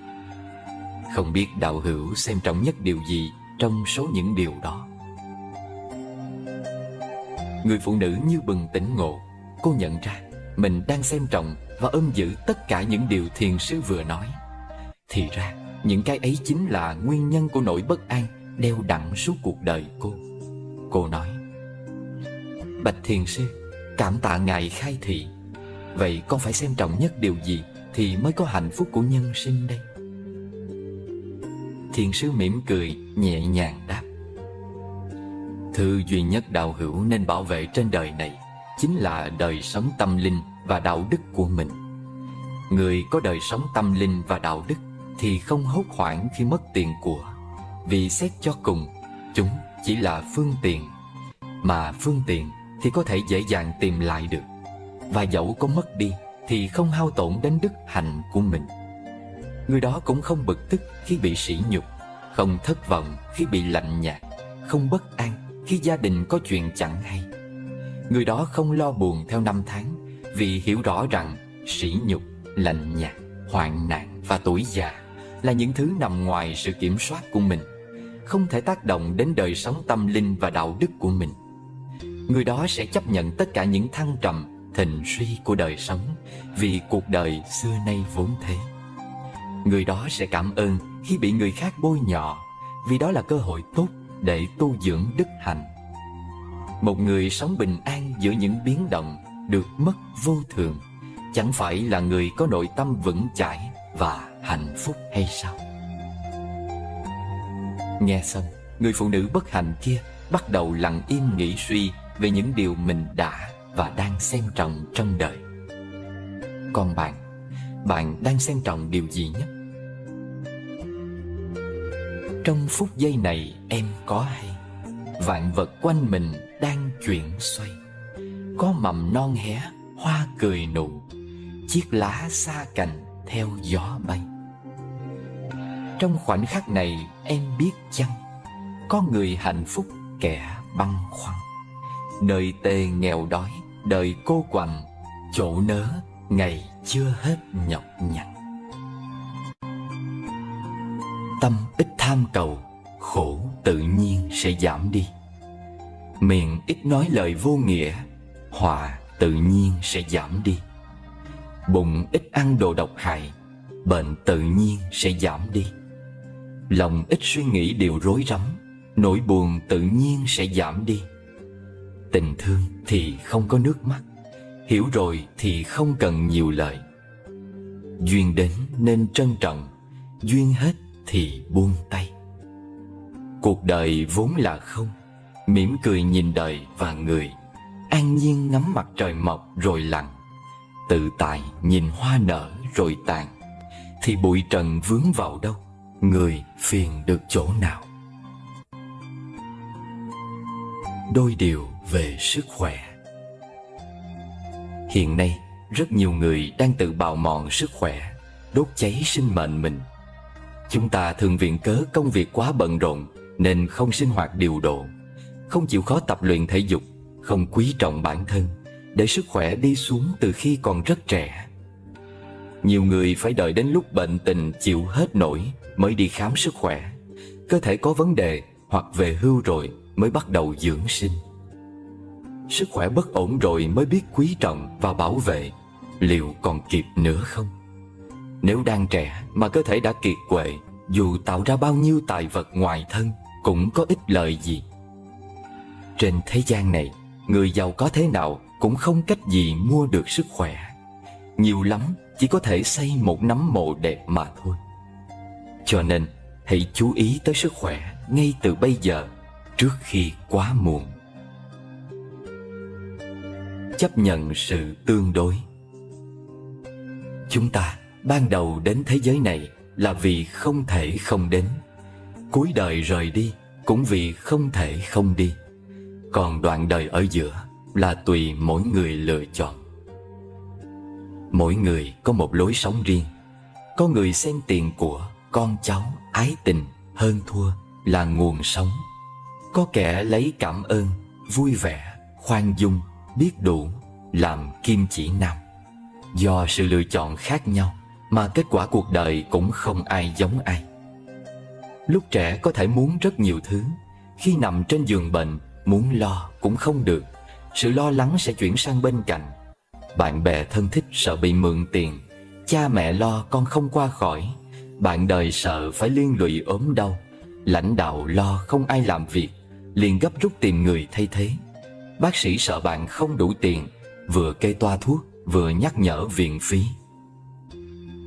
Không biết đạo hữu xem trọng nhất điều gì trong số những điều đó? Người phụ nữ như bừng tỉnh ngộ, cô nhận ra mình đang xem trọng và ôm giữ tất cả những điều thiền sư vừa nói. Thì ra những cái ấy chính là nguyên nhân của nỗi bất an đeo đẳng suốt cuộc đời cô. Cô nói: bạch thiền sư, cảm tạ ngài khai thị. Vậy con phải xem trọng nhất điều gì thì mới có hạnh phúc của nhân sinh đây? Thiền sư mỉm cười, nhẹ nhàng đáp: thứ duy nhất đạo hữu nên bảo vệ trên đời này chính là đời sống tâm linh và đạo đức của mình. Người có đời sống tâm linh và đạo đức thì không hốt hoảng khi mất tiền của, vì xét cho cùng, chúng chỉ là phương tiện, mà phương tiện thì có thể dễ dàng tìm lại được, và dẫu có mất đi thì không hao tổn đến đức hạnh của mình. Người đó cũng không bực tức khi bị sỉ nhục, không thất vọng khi bị lạnh nhạt, không bất an khi gia đình có chuyện chẳng hay. Người đó không lo buồn theo năm tháng, vì hiểu rõ rằng sỉ nhục, lạnh nhạt, hoạn nạn và tuổi già là những thứ nằm ngoài sự kiểm soát của mình, không thể tác động đến đời sống tâm linh và đạo đức của mình. Người đó sẽ chấp nhận tất cả những thăng trầm, thịnh suy của đời sống, vì cuộc đời xưa nay vốn thế. Người đó sẽ cảm ơn khi bị người khác bôi nhọ, vì đó là cơ hội tốt để tu dưỡng đức hạnh. Một người sống bình an giữa những biến động, được mất vô thường, chẳng phải là người có nội tâm vững chãi và hạnh phúc hay sao? Nghe xong, người phụ nữ bất hạnh kia bắt đầu lặng im nghĩ suy về những điều mình đã và đang xem trọng trong đời. Còn bạn đang xem trọng điều gì nhất? Trong phút giây này em có hay, vạn vật quanh mình đang chuyển xoay, có mầm non hé, hoa cười nụ, chiếc lá xa cành theo gió bay. Trong khoảnh khắc này em biết chăng, có người hạnh phúc kẻ băn khoăn, nơi tê nghèo đói, đời cô quạnh, chỗ nớ ngày chưa hết nhọc nhằn. Tâm ít tham cầu, khổ tự nhiên sẽ giảm đi. Miệng ít nói lời vô nghĩa, họa tự nhiên sẽ giảm đi. Bụng ít ăn đồ độc hại, bệnh tự nhiên sẽ giảm đi. Lòng ít suy nghĩ điều rối rắm, nỗi buồn tự nhiên sẽ giảm đi. Tình thương thì không có nước mắt, hiểu rồi thì không cần nhiều lời. Duyên đến nên trân trọng, duyên hết thì buông tay. Cuộc đời vốn là không, mỉm cười nhìn đời và người, an nhiên ngắm mặt trời mọc rồi lặn, tự tại nhìn hoa nở rồi tàn, thì bụi trần vướng vào đâu, người phiền được chỗ nào. Đôi điều về sức khỏe. Hiện nay, rất nhiều người đang tự bào mòn sức khỏe, đốt cháy sinh mệnh mình. Chúng ta thường viện cớ công việc quá bận rộn nên không sinh hoạt điều độ, không chịu khó tập luyện thể dục, không quý trọng bản thân, để sức khỏe đi xuống từ khi còn rất trẻ. Nhiều người phải đợi đến lúc bệnh tình chịu hết nổi mới đi khám sức khỏe, cơ thể có vấn đề hoặc về hưu rồi mới bắt đầu dưỡng sinh. Sức khỏe bất ổn rồi mới biết quý trọng và bảo vệ, liệu còn kịp nữa không? Nếu đang trẻ mà cơ thể đã kiệt quệ, dù tạo ra bao nhiêu tài vật ngoài thân cũng có ích lợi gì. Trên thế gian này, người giàu có thế nào cũng không cách gì mua được sức khỏe. Nhiều lắm chỉ có thể xây một nấm mồ đẹp mà thôi. Cho nên hãy chú ý tới sức khỏe ngay từ bây giờ, trước khi quá muộn. Chấp nhận sự tương đối. Chúng ta ban đầu đến thế giới này là vì không thể không đến, cuối đời rời đi cũng vì không thể không đi. Còn đoạn đời ở giữa là tùy mỗi người lựa chọn. Mỗi người có một lối sống riêng. Có người xem tiền của, con cháu, ái tình, hơn thua là nguồn sống. Có kẻ lấy cảm ơn, vui vẻ, khoan dung, biết đủ làm kim chỉ nam. Do sự lựa chọn khác nhau mà kết quả cuộc đời cũng không ai giống ai. Lúc trẻ có thể muốn rất nhiều thứ, khi nằm trên giường bệnh muốn lo cũng không được, sự lo lắng sẽ chuyển sang bên cạnh. Bạn bè thân thích sợ bị mượn tiền, cha mẹ lo con không qua khỏi, bạn đời sợ phải liên lụy ốm đau, lãnh đạo lo không ai làm việc, liền gấp rút tìm người thay thế. Bác sĩ sợ bạn không đủ tiền, vừa kê toa thuốc vừa nhắc nhở viện phí.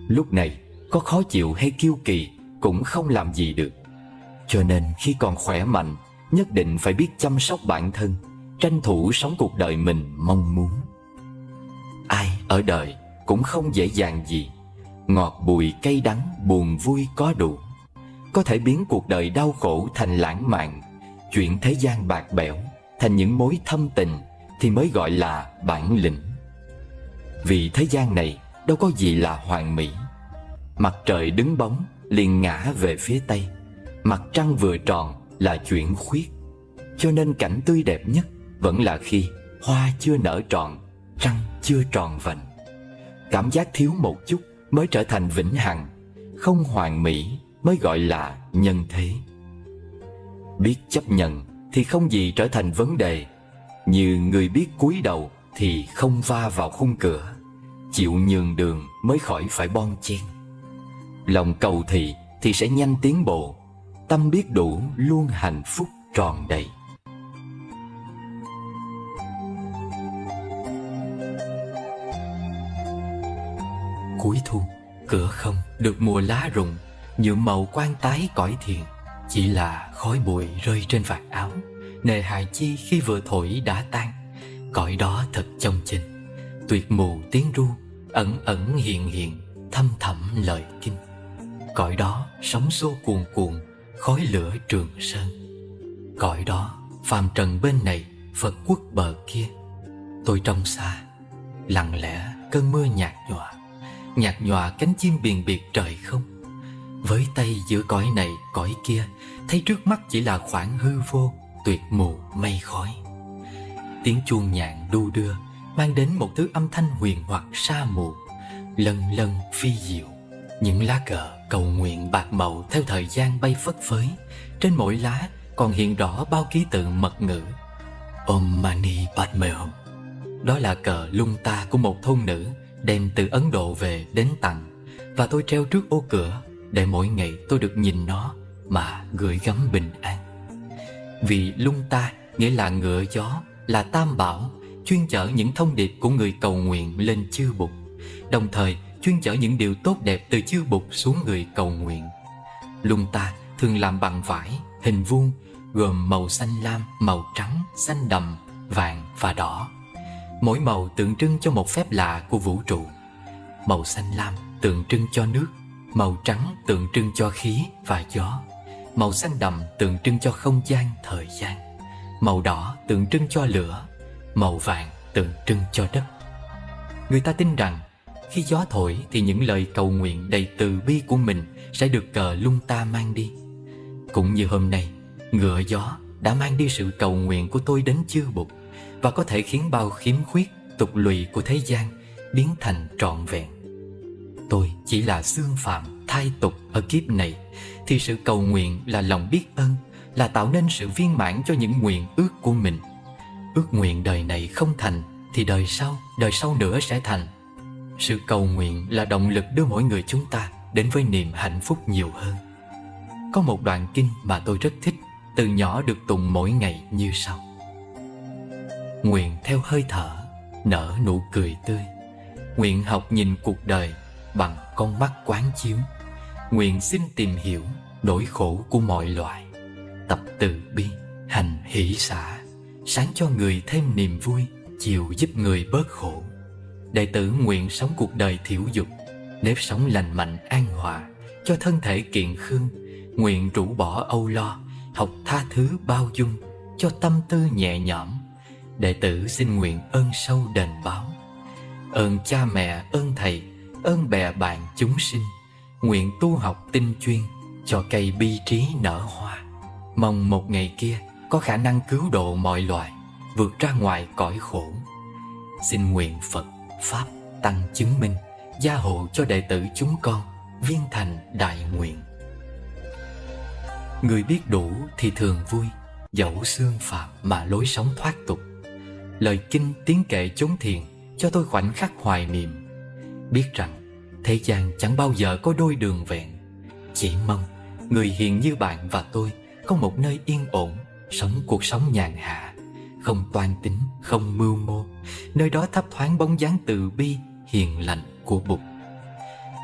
Lúc này có khó chịu hay kiêu kỳ cũng không làm gì được. Cho nên khi còn khỏe mạnh, nhất định phải biết chăm sóc bản thân, tranh thủ sống cuộc đời mình mong muốn. Ai ở đời cũng không dễ dàng gì. Ngọt bùi cay đắng, buồn vui có đủ. Có thể biến cuộc đời đau khổ thành lãng mạn, chuyện thế gian bạc bẽo thành những mối thâm tình thì mới gọi là bản lĩnh. Vì thế gian này đâu có gì là hoàn mỹ. Mặt trời đứng bóng liền ngã về phía tây, mặt trăng vừa tròn là chuyển khuyết. Cho nên cảnh tươi đẹp nhất vẫn là khi hoa chưa nở trọn, trăng chưa tròn vành. Cảm giác thiếu một chút mới trở thành vĩnh hằng, không hoàn mỹ mới gọi là nhân thế. Biết chấp nhận thì không gì trở thành vấn đề. Như người biết cúi đầu thì không va vào khung cửa, chịu nhường đường mới khỏi phải bon chen. Lòng cầu thị thì sẽ nhanh tiến bộ, tâm biết đủ luôn hạnh phúc tròn đầy. Cuối thu, cửa không được mùa lá rụng, nhuộm màu quan tái cõi thiền. Chỉ là khói bụi rơi trên vạt áo, nề hại chi khi vừa thổi đã tan. Cõi đó thật trong chênh, tuyệt mù tiếng ru, ẩn ẩn hiện hiện, thâm thẳm lời kinh. Cõi đó sóng xô cuồn cuộn, khói lửa Trường Sơn. Cõi đó phàm trần bên này, Phật quốc bờ kia. Tôi trông xa, lặng lẽ cơn mưa nhạt nhòa cánh chim biền biệt trời không. Với tay giữa cõi này cõi kia, thấy trước mắt chỉ là khoảng hư vô, tuyệt mù mây khói. Tiếng chuông nhạn đu đưa mang đến một thứ âm thanh huyền hoặc sa mù, lân lân phi diệu. Những lá cờ cầu nguyện bạc màu theo thời gian bay phất phới, trên mỗi lá còn hiện rõ bao ký tự mật ngữ. Om Mani Padme Hum. Đó là cờ lung ta của một thôn nữ đem từ Ấn Độ về đến tặng, và tôi treo trước ô cửa để mỗi ngày tôi được nhìn nó mà gửi gắm bình an. Vì lung ta nghĩa là ngựa gió, là tam bảo, chuyên chở những thông điệp của người cầu nguyện lên chư Bụt, đồng thời chuyên chở những điều tốt đẹp từ chư Bụt xuống người cầu nguyện. Lung ta thường làm bằng vải, hình vuông, gồm màu xanh lam, màu trắng, xanh đậm, vàng và đỏ. Mỗi màu tượng trưng cho một phép lạ của vũ trụ. Màu xanh lam tượng trưng cho nước, Màu trắng tượng trưng cho khí và gió. Màu xanh đậm tượng trưng cho không gian, thời gian. Màu đỏ tượng trưng cho lửa. Màu vàng tượng trưng cho đất. Người ta tin rằng khi gió thổi thì những lời cầu nguyện đầy từ bi của mình sẽ được cờ lung ta mang đi. Cũng như hôm nay, ngựa gió đã mang đi sự cầu nguyện của tôi đến chư Bụt, và có thể khiến bao khiếm khuyết, tục lụy của thế gian biến thành trọn vẹn. Tôi chỉ là xương phạm thai tục ở kiếp này, thì sự cầu nguyện là lòng biết ơn, là tạo nên sự viên mãn cho những nguyện ước của mình. Ước nguyện đời này không thành thì đời sau nữa sẽ thành. Sự cầu nguyện là động lực đưa mỗi người chúng ta đến với niềm hạnh phúc nhiều hơn. Có một đoạn kinh mà tôi rất thích, từ nhỏ được tụng mỗi ngày như sau: Nguyện theo hơi thở, nở nụ cười tươi. Nguyện học nhìn cuộc đời bằng con mắt quán chiếu. Nguyện xin tìm hiểu nỗi khổ của mọi loài. Tập từ bi, hành hỷ xả, sáng cho người thêm niềm vui, chiều giúp người bớt khổ. Đệ tử nguyện sống cuộc đời thiểu dục, nếp sống lành mạnh an hòa, cho thân thể kiện khương. Nguyện rũ bỏ âu lo, học tha thứ bao dung, cho tâm tư nhẹ nhõm. Đệ tử xin nguyện ơn sâu đền báo. Ơn cha mẹ, ơn thầy, ơn bè bạn chúng sinh. Nguyện tu học tinh chuyên, cho cây bi trí nở hoa. Mong một ngày kia có khả năng cứu độ mọi loài, vượt ra ngoài cõi khổ. Xin nguyện Phật, Pháp, Tăng chứng minh, gia hộ cho đệ tử chúng con viên thành đại nguyện. Người biết đủ thì thường vui, dẫu xương phạm mà lối sống thoát tục. Lời kinh tiếng kệ chốn thiền cho tôi khoảnh khắc hoài niệm, biết rằng thế gian chẳng bao giờ có đôi đường vẹn. Chỉ mong người hiền như bạn và tôi có một nơi yên ổn, sống cuộc sống nhàn hạ, không toan tính, không mưu mô. Nơi đó thấp thoáng bóng dáng từ bi, hiền lành của Bụt.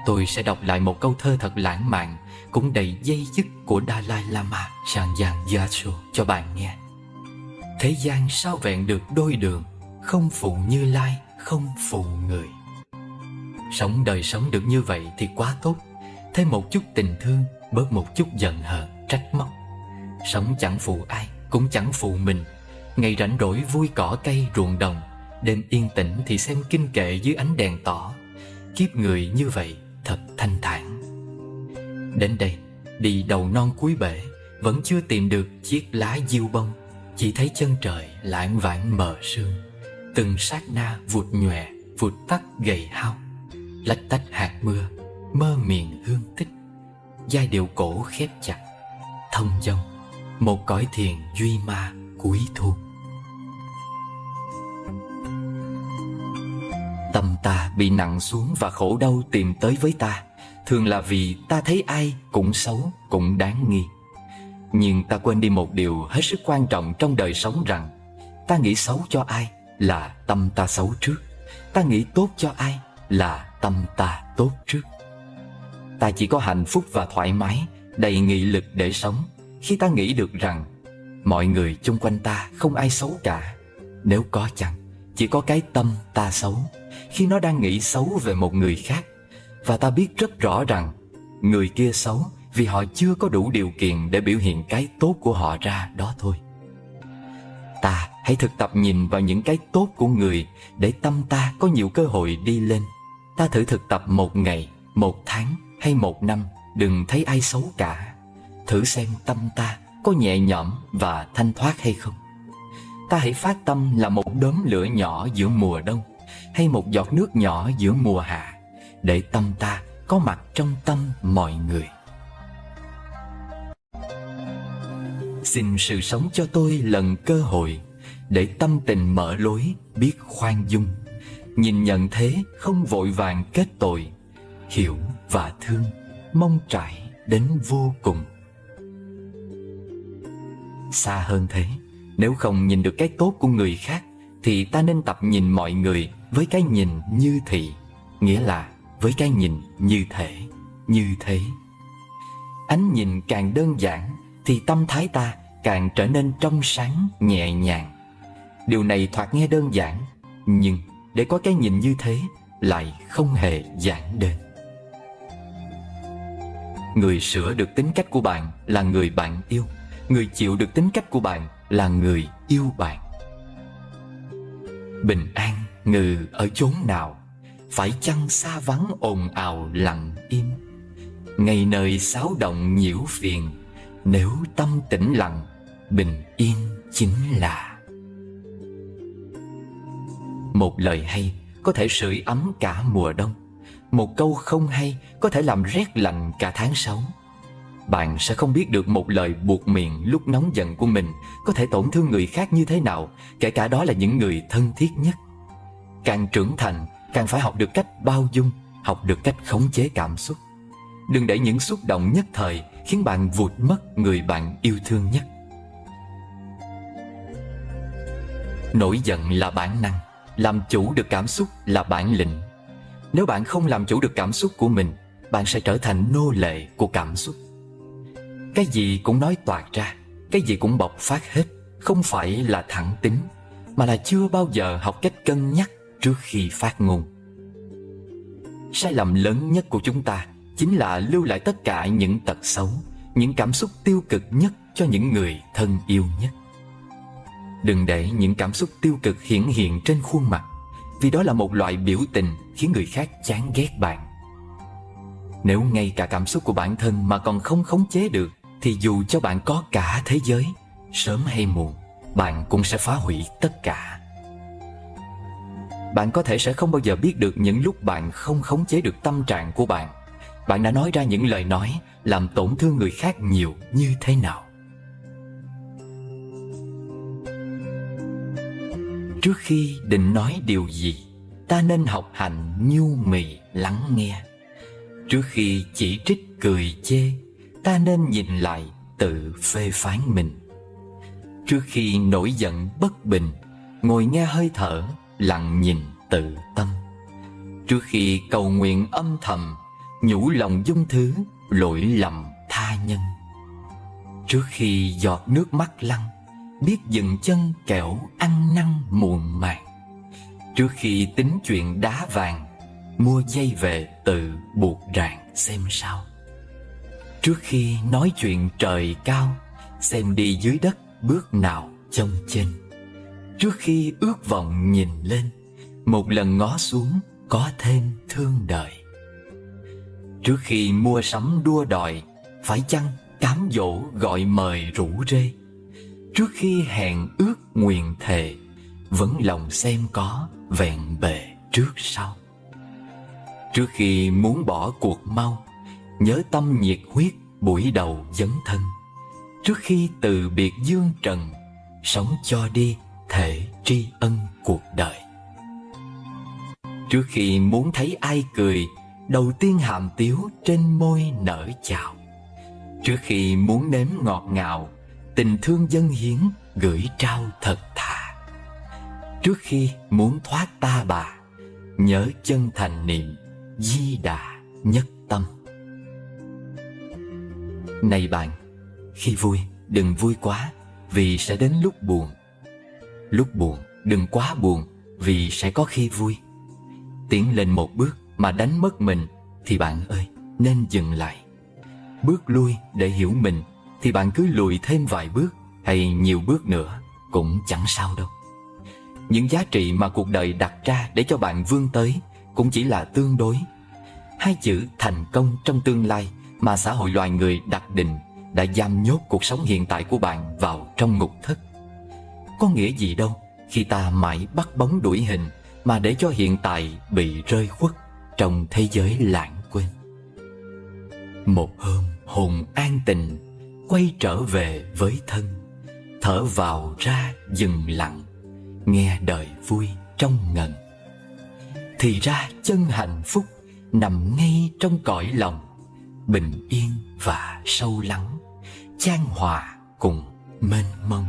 Tôi sẽ đọc lại một câu thơ thật lãng mạn, cũng đầy dây dứt của Dalai Lama Sanyang Gyatso cho bạn nghe. Thế gian sao vẹn được đôi đường, không phụ Như Lai, không phụ người. Sống đời sống được như vậy thì quá tốt. Thêm một chút tình thương, bớt một chút giận hờn, trách móc. Sống chẳng phụ ai, cũng chẳng phụ mình. Ngày rảnh rỗi vui cỏ cây ruộng đồng, đêm yên tĩnh thì xem kinh kệ dưới ánh đèn tỏ. Kiếp người như vậy thật thanh thản. Đến đây, đi đầu non cuối bể, vẫn chưa tìm được chiếc lá diêu bông. Chỉ thấy chân trời lãng vãng mờ sương, từng sát na vụt nhòe, vụt tắt gầy hao. Lách tách hạt mưa, mơ miền hương tích. Giai điệu cổ khép chặt, thông dong, một cõi thiền duy ma cuối thu. Tâm ta bị nặng xuống và khổ đau tìm tới với ta, thường là vì ta thấy ai cũng xấu, cũng đáng nghi. Nhưng ta quên đi một điều hết sức quan trọng trong đời sống, rằng ta nghĩ xấu cho ai là tâm ta xấu trước, ta nghĩ tốt cho ai là tâm ta tốt trước. Ta chỉ có hạnh phúc và thoải mái, đầy nghị lực để sống khi ta nghĩ được rằng mọi người chung quanh ta không ai xấu cả. Nếu có chăng chỉ có cái tâm ta xấu khi nó đang nghĩ xấu về một người khác, và ta biết rất rõ rằng người kia xấu vì họ chưa có đủ điều kiện để biểu hiện cái tốt của họ ra đó thôi. Ta hãy thực tập nhìn vào những cái tốt của người để tâm ta có nhiều cơ hội đi lên. Ta thử thực tập một ngày, một tháng hay một năm, đừng thấy ai xấu cả. Thử xem tâm ta có nhẹ nhõm và thanh thoát hay không. Ta hãy phát tâm là một đốm lửa nhỏ giữa mùa đông, hay một giọt nước nhỏ giữa mùa hạ, để tâm ta có mặt trong tâm mọi người. Xin sự sống cho tôi lần cơ hội, để tâm tình mở lối, biết khoan dung. Nhìn nhận thế không vội vàng kết tội, hiểu và thương, mong trải đến vô cùng. Xa hơn thế, nếu không nhìn được cái tốt của người khác, thì ta nên tập nhìn mọi người với cái nhìn như thị, nghĩa là với cái nhìn như thể, như thế. Ánh nhìn càng đơn giản thì tâm thái ta càng trở nên trong sáng, nhẹ nhàng. Điều này thoạt nghe đơn giản, nhưng để có cái nhìn như thế lại không hề giản đơn. Người sửa được tính cách của bạn là người bạn yêu. Người chịu được tính cách của bạn là người yêu bạn. Bình an ngự ở chốn nào, phải chăng xa vắng ồn ào lặng im. Ngày nơi xáo động nhiễu phiền, nếu tâm tĩnh lặng, bình yên chính là. Một lời hay có thể sưởi ấm cả mùa đông. Một câu không hay có thể làm rét lạnh cả tháng 6. Bạn sẽ không biết được một lời buột miệng lúc nóng giận của mình có thể tổn thương người khác như thế nào, kể cả đó là những người thân thiết nhất. Càng trưởng thành, càng phải học được cách bao dung, học được cách khống chế cảm xúc. Đừng để những xúc động nhất thời khiến bạn vụt mất người bạn yêu thương nhất. Nổi giận là bản năng, làm chủ được cảm xúc là bản lĩnh. Nếu bạn không làm chủ được cảm xúc của mình, bạn sẽ trở thành nô lệ của cảm xúc. Cái gì cũng nói toạc ra, cái gì cũng bộc phát hết, không phải là thẳng tính, mà là chưa bao giờ học cách cân nhắc trước khi phát ngôn. Sai lầm lớn nhất của chúng ta chính là lưu lại tất cả những tật xấu, những cảm xúc tiêu cực nhất cho những người thân yêu nhất. Đừng để những cảm xúc tiêu cực hiển hiện trên khuôn mặt, vì đó là một loại biểu tình khiến người khác chán ghét bạn. Nếu ngay cả cảm xúc của bản thân mà còn không khống chế được, thì dù cho bạn có cả thế giới, sớm hay muộn, bạn cũng sẽ phá hủy tất cả. Bạn có thể sẽ không bao giờ biết được những lúc bạn không khống chế được tâm trạng của bạn. Bạn đã nói ra những lời nói làm tổn thương người khác nhiều như thế nào. Trước khi định nói điều gì, ta nên học hành nhu mì lắng nghe. Trước khi chỉ trích cười chê, ta nên nhìn lại tự phê phán mình. Trước khi nổi giận bất bình, ngồi nghe hơi thở, lặng nhìn tự tâm. Trước khi cầu nguyện âm thầm, nhủ lòng dung thứ, lỗi lầm tha nhân. Trước khi giọt nước mắt lăn, biết dừng chân kẻo ăn năn muộn màng. Trước khi tính chuyện đá vàng, mua dây về tự buộc ràng xem sao. Trước khi nói chuyện trời cao, xem đi dưới đất bước nào trông trên. Trước khi ước vọng nhìn lên, một lần ngó xuống có thêm thương đời. Trước khi mua sắm đua đòi, phải chăng cám dỗ gọi mời rủ rê. Trước khi hẹn ước nguyện thề, vẫn lòng xem có vẹn bề trước sau. Trước khi muốn bỏ cuộc mau, nhớ tâm nhiệt huyết buổi đầu dấn thân. Trước khi từ biệt dương trần, sống cho đi thể tri ân cuộc đời. Trước khi muốn thấy ai cười, đầu tiên hàm tiếu trên môi nở chào. Trước khi muốn nếm ngọt ngào, tình thương dâng hiến gửi trao thật thà. Trước khi muốn thoát ta bà, nhớ chân thành niệm Di Đà nhất tâm. Này bạn, khi vui đừng vui quá, vì sẽ đến lúc buồn. Lúc buồn đừng quá buồn, vì sẽ có khi vui. Tiến lên một bước mà đánh mất mình thì bạn ơi, nên dừng lại. Bước lui để hiểu mình thì bạn cứ lùi thêm vài bước hay nhiều bước nữa cũng chẳng sao đâu. Những giá trị mà cuộc đời đặt ra để cho bạn vươn tới cũng chỉ là tương đối. Hai chữ thành công trong tương lai mà xã hội loài người đặt định đã giam nhốt cuộc sống hiện tại của bạn vào trong ngục thất. Có nghĩa gì đâu khi ta mãi bắt bóng đuổi hình mà để cho hiện tại bị rơi khuất trong thế giới lãng quên. Một hôm hồn an tình quay trở về với thân, thở vào ra dừng lặng, nghe đời vui trong ngần. Thì ra chân hạnh phúc nằm ngay trong cõi lòng, bình yên và sâu lắng, chan hòa cùng mênh mông.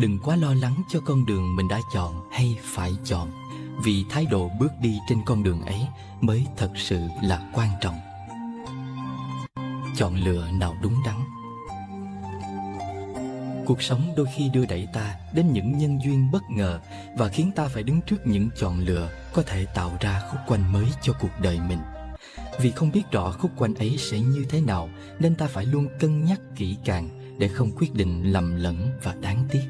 Đừng quá lo lắng cho con đường mình đã chọn hay phải chọn, vì thái độ bước đi trên con đường ấy mới thật sự là quan trọng. Chọn lựa nào đúng đắn. Cuộc sống đôi khi đưa đẩy ta đến những nhân duyên bất ngờ và khiến ta phải đứng trước những chọn lựa có thể tạo ra khúc quanh mới cho cuộc đời mình. Vì không biết rõ khúc quanh ấy sẽ như thế nào, nên ta phải luôn cân nhắc kỹ càng để không quyết định lầm lẫn và đáng tiếc.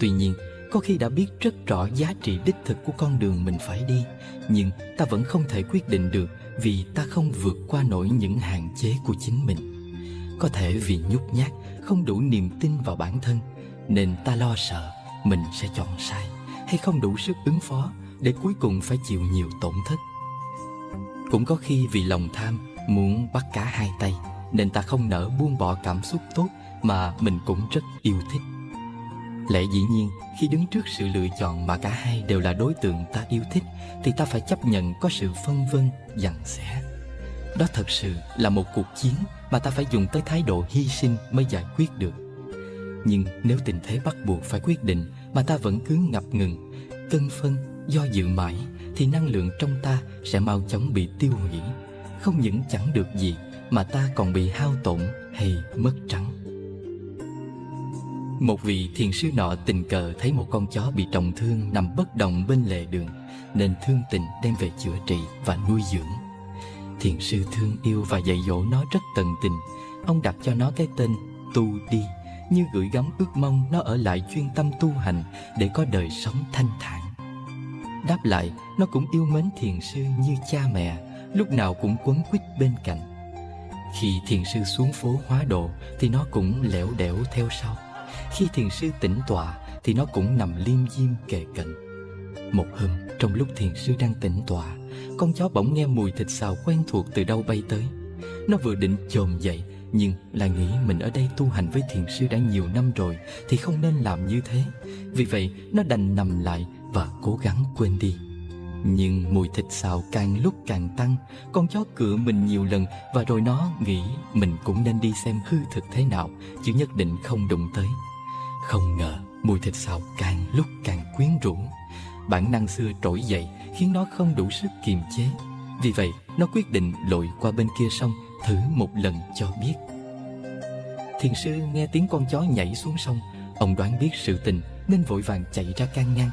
Tuy nhiên, có khi đã biết rất rõ giá trị đích thực của con đường mình phải đi, nhưng ta vẫn không thể quyết định được vì ta không vượt qua nổi những hạn chế của chính mình. Có thể vì nhút nhát, không đủ niềm tin vào bản thân, nên ta lo sợ mình sẽ chọn sai, hay không đủ sức ứng phó để cuối cùng phải chịu nhiều tổn thất. Cũng có khi vì lòng tham, muốn bắt cá hai tay, nên ta không nỡ buông bỏ cảm xúc tốt mà mình cũng rất yêu thích. Lẽ dĩ nhiên, khi đứng trước sự lựa chọn mà cả hai đều là đối tượng ta yêu thích, thì ta phải chấp nhận có sự phân vân, giằng xé. Đó thật sự là một cuộc chiến mà ta phải dùng tới thái độ hy sinh mới giải quyết được. Nhưng nếu tình thế bắt buộc phải quyết định mà ta vẫn cứ ngập ngừng, cân phân, do dự mãi, thì năng lượng trong ta sẽ mau chóng bị tiêu hủy. Không những chẳng được gì mà ta còn bị hao tổn hay mất trắng. Một vị thiền sư nọ tình cờ thấy một con chó bị trọng thương nằm bất động bên lề đường, nên thương tình đem về chữa trị và nuôi dưỡng. Thiền sư thương yêu và dạy dỗ nó rất tận tình. Ông đặt cho nó cái tên Tu Đi, như gửi gắm ước mong nó ở lại chuyên tâm tu hành để có đời sống thanh thản. Đáp lại, nó cũng yêu mến thiền sư như cha mẹ, lúc nào cũng quấn quýt bên cạnh. Khi thiền sư xuống phố hóa độ thì nó cũng lẻo đẻo theo sau. Khi thiền sư tĩnh tọa thì nó cũng nằm liêm diêm kề cạnh. Một hôm, trong lúc thiền sư đang tĩnh tọa, con chó bỗng nghe mùi thịt xào quen thuộc từ đâu bay tới. Nó vừa định chồm dậy, nhưng lại nghĩ mình ở đây tu hành với thiền sư đã nhiều năm rồi thì không nên làm như thế. Vì vậy, nó đành nằm lại và cố gắng quên đi. Nhưng mùi thịt xào càng lúc càng tăng. Con chó cựa mình nhiều lần, và rồi nó nghĩ mình cũng nên đi xem hư thực thế nào, chứ nhất định không đụng tới. Không ngờ mùi thịt xào càng lúc càng quyến rũ. Bản năng xưa trỗi dậy khiến nó không đủ sức kiềm chế. Vì vậy, nó quyết định lội qua bên kia sông thử một lần cho biết. Thiền sư nghe tiếng con chó nhảy xuống sông. Ông đoán biết sự tình nên vội vàng chạy ra can ngăn.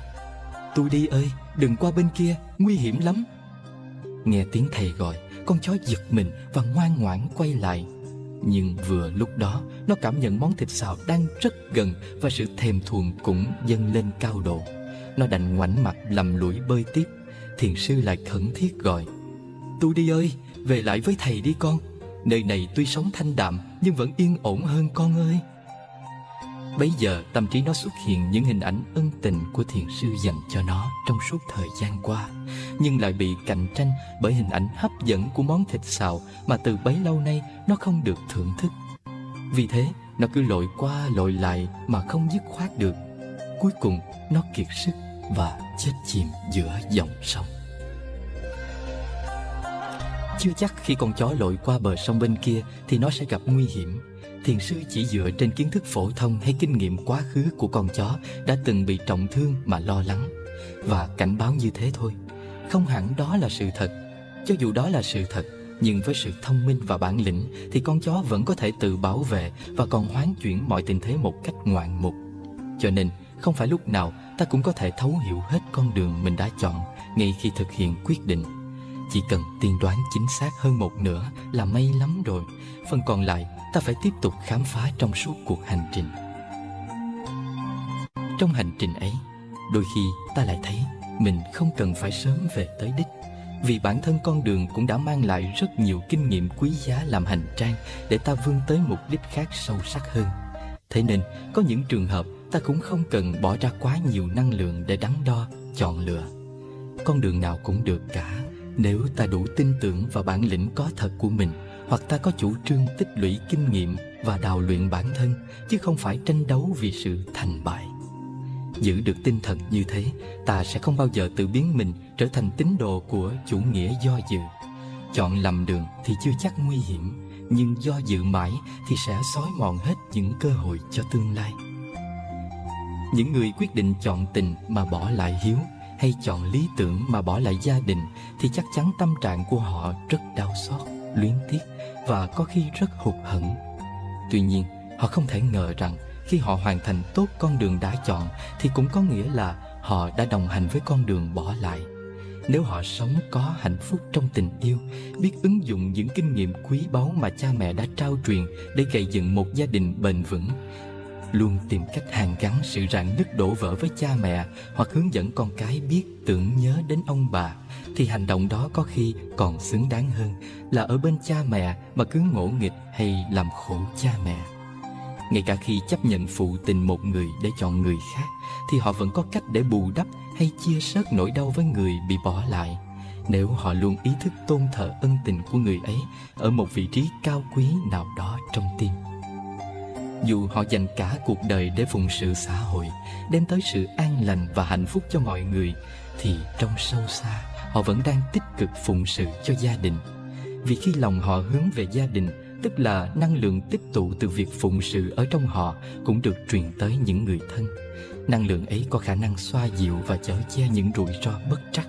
"Tu Đi ơi, đừng qua bên kia, nguy hiểm lắm." Nghe tiếng thầy gọi, con chó giật mình và ngoan ngoãn quay lại. Nhưng vừa lúc đó, nó cảm nhận món thịt xào đang rất gần và sự thèm thuồng cũng dâng lên cao độ. Nó đành ngoảnh mặt lầm lũi bơi tiếp. Thiền sư lại khẩn thiết gọi: "Tu Đi ơi, về lại với thầy đi con. Nơi này tuy sống thanh đạm nhưng vẫn yên ổn hơn con ơi." Bấy giờ tâm trí nó xuất hiện những hình ảnh ân tình của thiền sư dành cho nó trong suốt thời gian qua, nhưng lại bị cạnh tranh bởi hình ảnh hấp dẫn của món thịt xào mà từ bấy lâu nay nó không được thưởng thức. Vì thế, nó cứ lội qua lội lại mà không dứt khoát được. Cuối cùng, nó kiệt sức và chết chìm giữa dòng sông. Chưa chắc khi con chó lội qua bờ sông bên kia thì nó sẽ gặp nguy hiểm. Thiền sư chỉ dựa trên kiến thức phổ thông hay kinh nghiệm quá khứ của con chó đã từng bị trọng thương mà lo lắng, và cảnh báo như thế thôi. Không hẳn đó là sự thật. Cho dù đó là sự thật, nhưng với sự thông minh và bản lĩnh thì con chó vẫn có thể tự bảo vệ và còn hoán chuyển mọi tình thế một cách ngoạn mục. Cho nên, không phải lúc nào ta cũng có thể thấu hiểu hết con đường mình đã chọn ngay khi thực hiện quyết định. Chỉ cần tiên đoán chính xác hơn một nửa là may lắm rồi. Phần còn lại ta phải tiếp tục khám phá trong suốt cuộc hành trình. Trong hành trình ấy, đôi khi ta lại thấy mình không cần phải sớm về tới đích, vì bản thân con đường cũng đã mang lại rất nhiều kinh nghiệm quý giá làm hành trang để ta vươn tới mục đích khác sâu sắc hơn. Thế nên, có những trường hợp ta cũng không cần bỏ ra quá nhiều năng lượng để đắn đo, chọn lựa. Con đường nào cũng được cả, nếu ta đủ tin tưởng vào bản lĩnh có thật của mình, hoặc ta có chủ trương tích lũy kinh nghiệm và đào luyện bản thân, chứ không phải tranh đấu vì sự thành bại. Giữ được tinh thần như thế, ta sẽ không bao giờ tự biến mình trở thành tín đồ của chủ nghĩa do dự. Chọn lầm đường thì chưa chắc nguy hiểm, nhưng do dự mãi thì sẽ xói mòn hết những cơ hội cho tương lai. Những người quyết định chọn tình mà bỏ lại hiếu, hay chọn lý tưởng mà bỏ lại gia đình, thì chắc chắn tâm trạng của họ rất đau xót, luyến tiếc và có khi rất hụt hẫng. Tuy nhiên, họ không thể ngờ rằng khi họ hoàn thành tốt con đường đã chọn thì cũng có nghĩa là họ đã đồng hành với con đường bỏ lại. Nếu họ sống có hạnh phúc trong tình yêu, biết ứng dụng những kinh nghiệm quý báu mà cha mẹ đã trao truyền để gây dựng một gia đình bền vững, luôn tìm cách hàn gắn sự rạn nứt đổ vỡ với cha mẹ, hoặc hướng dẫn con cái biết tưởng nhớ đến ông bà, thì hành động đó có khi còn xứng đáng hơn là ở bên cha mẹ mà cứ ngỗ nghịch hay làm khổ cha mẹ. Ngay cả khi chấp nhận phụ tình một người để chọn người khác, thì họ vẫn có cách để bù đắp hay chia sớt nỗi đau với người bị bỏ lại, nếu họ luôn ý thức tôn thờ ân tình của người ấy ở một vị trí cao quý nào đó trong tim. Dù họ dành cả cuộc đời để phụng sự xã hội, đem tới sự an lành và hạnh phúc cho mọi người, thì trong sâu xa họ vẫn đang tích cực phụng sự cho gia đình. Vì khi lòng họ hướng về gia đình, tức là năng lượng tích tụ từ việc phụng sự ở trong họ cũng được truyền tới những người thân. Năng lượng ấy có khả năng xoa dịu và chở che những rủi ro bất trắc.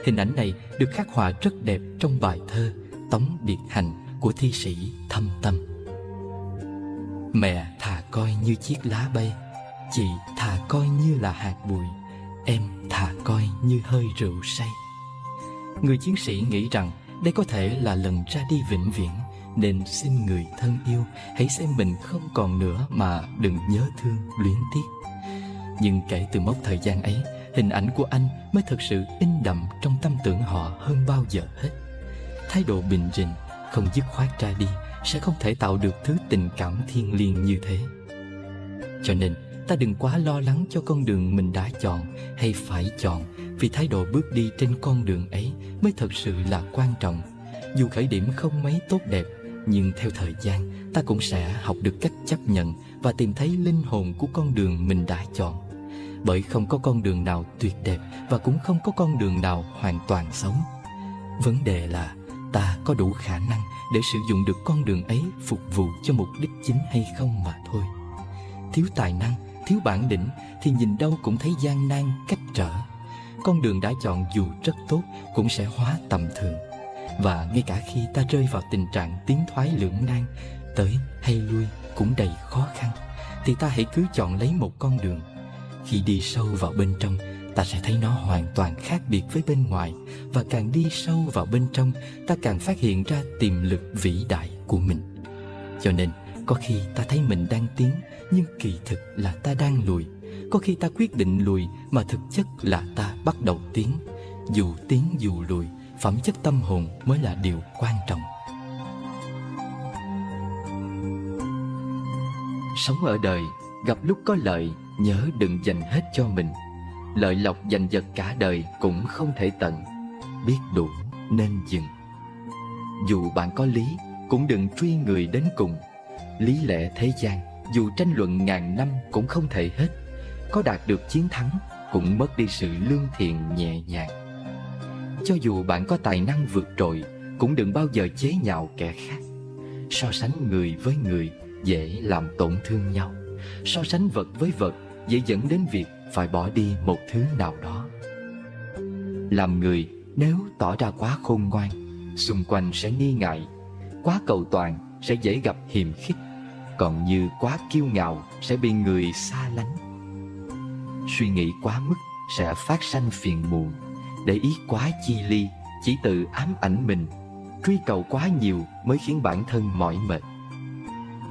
Hình ảnh này được khắc họa rất đẹp trong bài thơ Tống Biệt Hành của thi sĩ Thâm Tâm. Mẹ thà coi như chiếc lá bay, chị thà coi như là hạt bụi, em thà coi như hơi rượu say. Người chiến sĩ nghĩ rằng đây có thể là lần ra đi vĩnh viễn, nên xin người thân yêu hãy xem mình không còn nữa mà đừng nhớ thương luyến tiếc. Nhưng kể từ mốc thời gian ấy, hình ảnh của anh mới thực sự in đậm trong tâm tưởng họ hơn bao giờ hết. Thái độ bình rình, không dứt khoát ra đi sẽ không thể tạo được thứ tình cảm thiêng liêng như thế. Cho nên ta đừng quá lo lắng cho con đường mình đã chọn hay phải chọn, vì thái độ bước đi trên con đường ấy mới thật sự là quan trọng. Dù khởi điểm không mấy tốt đẹp, nhưng theo thời gian ta cũng sẽ học được cách chấp nhận và tìm thấy linh hồn của con đường mình đã chọn. Bởi không có con đường nào tuyệt đẹp và cũng không có con đường nào hoàn toàn xấu. Vấn đề là ta có đủ khả năng để sử dụng được con đường ấy phục vụ cho mục đích chính hay không mà thôi. Thiếu tài năng, thiếu bản lĩnh thì nhìn đâu cũng thấy gian nan cách trở. Con đường đã chọn dù rất tốt cũng sẽ hóa tầm thường. Và ngay cả khi ta rơi vào tình trạng tiến thoái lưỡng nan, tới hay lui cũng đầy khó khăn, thì ta hãy cứ chọn lấy một con đường. Khi đi sâu vào bên trong, ta sẽ thấy nó hoàn toàn khác biệt với bên ngoài. Và càng đi sâu vào bên trong, ta càng phát hiện ra tiềm lực vĩ đại của mình. Cho nên, có khi ta thấy mình đang tiến, nhưng kỳ thực là ta đang lùi. Có khi ta quyết định lùi, mà thực chất là ta bắt đầu tiến. Dù tiến dù lùi, phẩm chất tâm hồn mới là điều quan trọng. Sống ở đời, gặp lúc có lợi, nhớ đừng dành hết cho mình. Lợi lộc giành giật cả đời cũng không thể tận, biết đủ nên dừng. Dù bạn có lý, cũng đừng truy người đến cùng. Lý lẽ thế gian, dù tranh luận ngàn năm cũng không thể hết. Có đạt được chiến thắng, cũng mất đi sự lương thiện nhẹ nhàng. Cho dù bạn có tài năng vượt trội, cũng đừng bao giờ chế nhạo kẻ khác. So sánh người với người dễ làm tổn thương nhau. So sánh vật với vật dễ dẫn đến việc phải bỏ đi một thứ nào đó. Làm người nếu tỏ ra quá khôn ngoan, xung quanh sẽ nghi ngại. Quá cầu toàn sẽ dễ gặp hiềm khích. Còn như quá kiêu ngạo sẽ bị người xa lánh. Suy nghĩ quá mức sẽ phát sanh phiền muộn. Để ý quá chi ly chỉ tự ám ảnh mình. Truy cầu quá nhiều mới khiến bản thân mỏi mệt.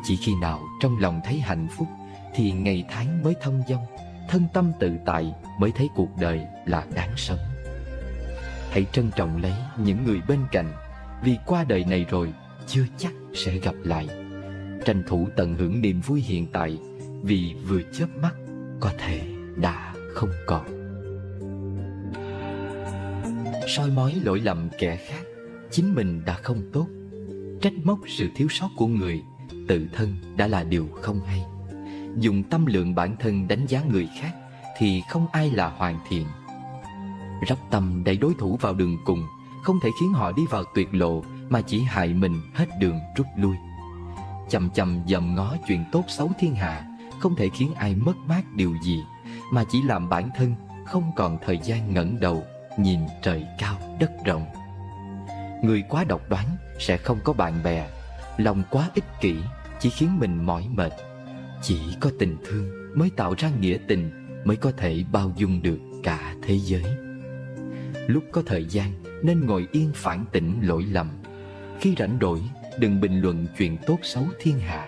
Chỉ khi nào trong lòng thấy hạnh phúc thì ngày tháng mới thông dong. Thân tâm tự tại mới thấy cuộc đời là đáng sống. Hãy trân trọng lấy những người bên cạnh, vì qua đời này rồi chưa chắc sẽ gặp lại. Tranh thủ tận hưởng niềm vui hiện tại, vì vừa chớp mắt có thể đã không còn. Soi mói lỗi lầm kẻ khác, chính mình đã không tốt. Trách móc sự thiếu sót của người, tự thân đã là điều không hay. Dùng tâm lượng bản thân đánh giá người khác thì không ai là hoàn thiện. Rắp tâm đẩy đối thủ vào đường cùng không thể khiến họ đi vào tuyệt lộ, mà chỉ hại mình hết đường rút lui. Chằm chằm dòm ngó chuyện tốt xấu thiên hạ không thể khiến ai mất mát điều gì, mà chỉ làm bản thân không còn thời gian ngẩng đầu nhìn trời cao đất rộng. Người quá độc đoán sẽ không có bạn bè. Lòng quá ích kỷ chỉ khiến mình mỏi mệt. Chỉ có tình thương mới tạo ra nghĩa tình, mới có thể bao dung được cả thế giới. Lúc có thời gian nên ngồi yên phản tỉnh lỗi lầm. Khi rảnh rỗi đừng bình luận chuyện tốt xấu thiên hạ.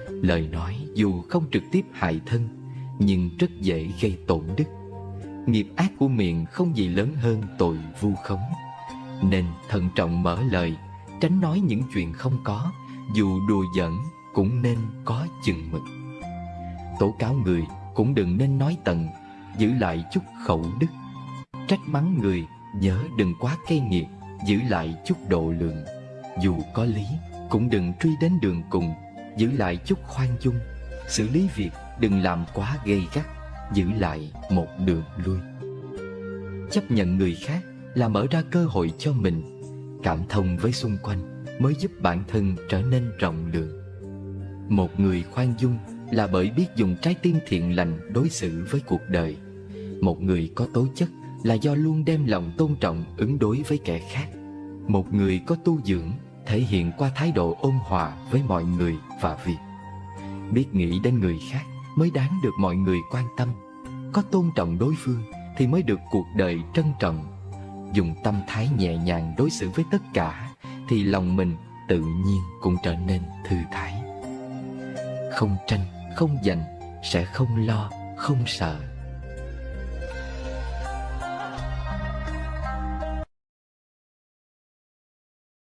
Lời nói dù không trực tiếp hại thân, nhưng rất dễ gây tổn đức. Nghiệp ác của miệng không gì lớn hơn tội vu khống. Nên thận trọng mở lời, tránh nói những chuyện không có. Dù đùa giỡn cũng nên có chừng mực. Tố cáo người cũng đừng nên nói tận, giữ lại chút khẩu đức. Trách mắng người nhớ đừng quá cay nghiệt, giữ lại chút độ lượng. Dù có lý cũng đừng truy đến đường cùng, giữ lại chút khoan dung. Xử lý việc đừng làm quá gay gắt, giữ lại một đường lui. Chấp nhận người khác là mở ra cơ hội cho mình. Cảm thông với xung quanh mới giúp bản thân trở nên rộng lượng. Một người khoan dung là bởi biết dùng trái tim thiện lành đối xử với cuộc đời. Một người có tố chất là do luôn đem lòng tôn trọng ứng đối với kẻ khác. Một người có tu dưỡng thể hiện qua thái độ ôn hòa với mọi người và việc. Biết nghĩ đến người khác mới đáng được mọi người quan tâm. Có tôn trọng đối phương thì mới được cuộc đời trân trọng. Dùng tâm thái nhẹ nhàng đối xử với tất cả thì lòng mình tự nhiên cũng trở nên thư thái. Không tranh, không giành, sẽ không lo, không sợ.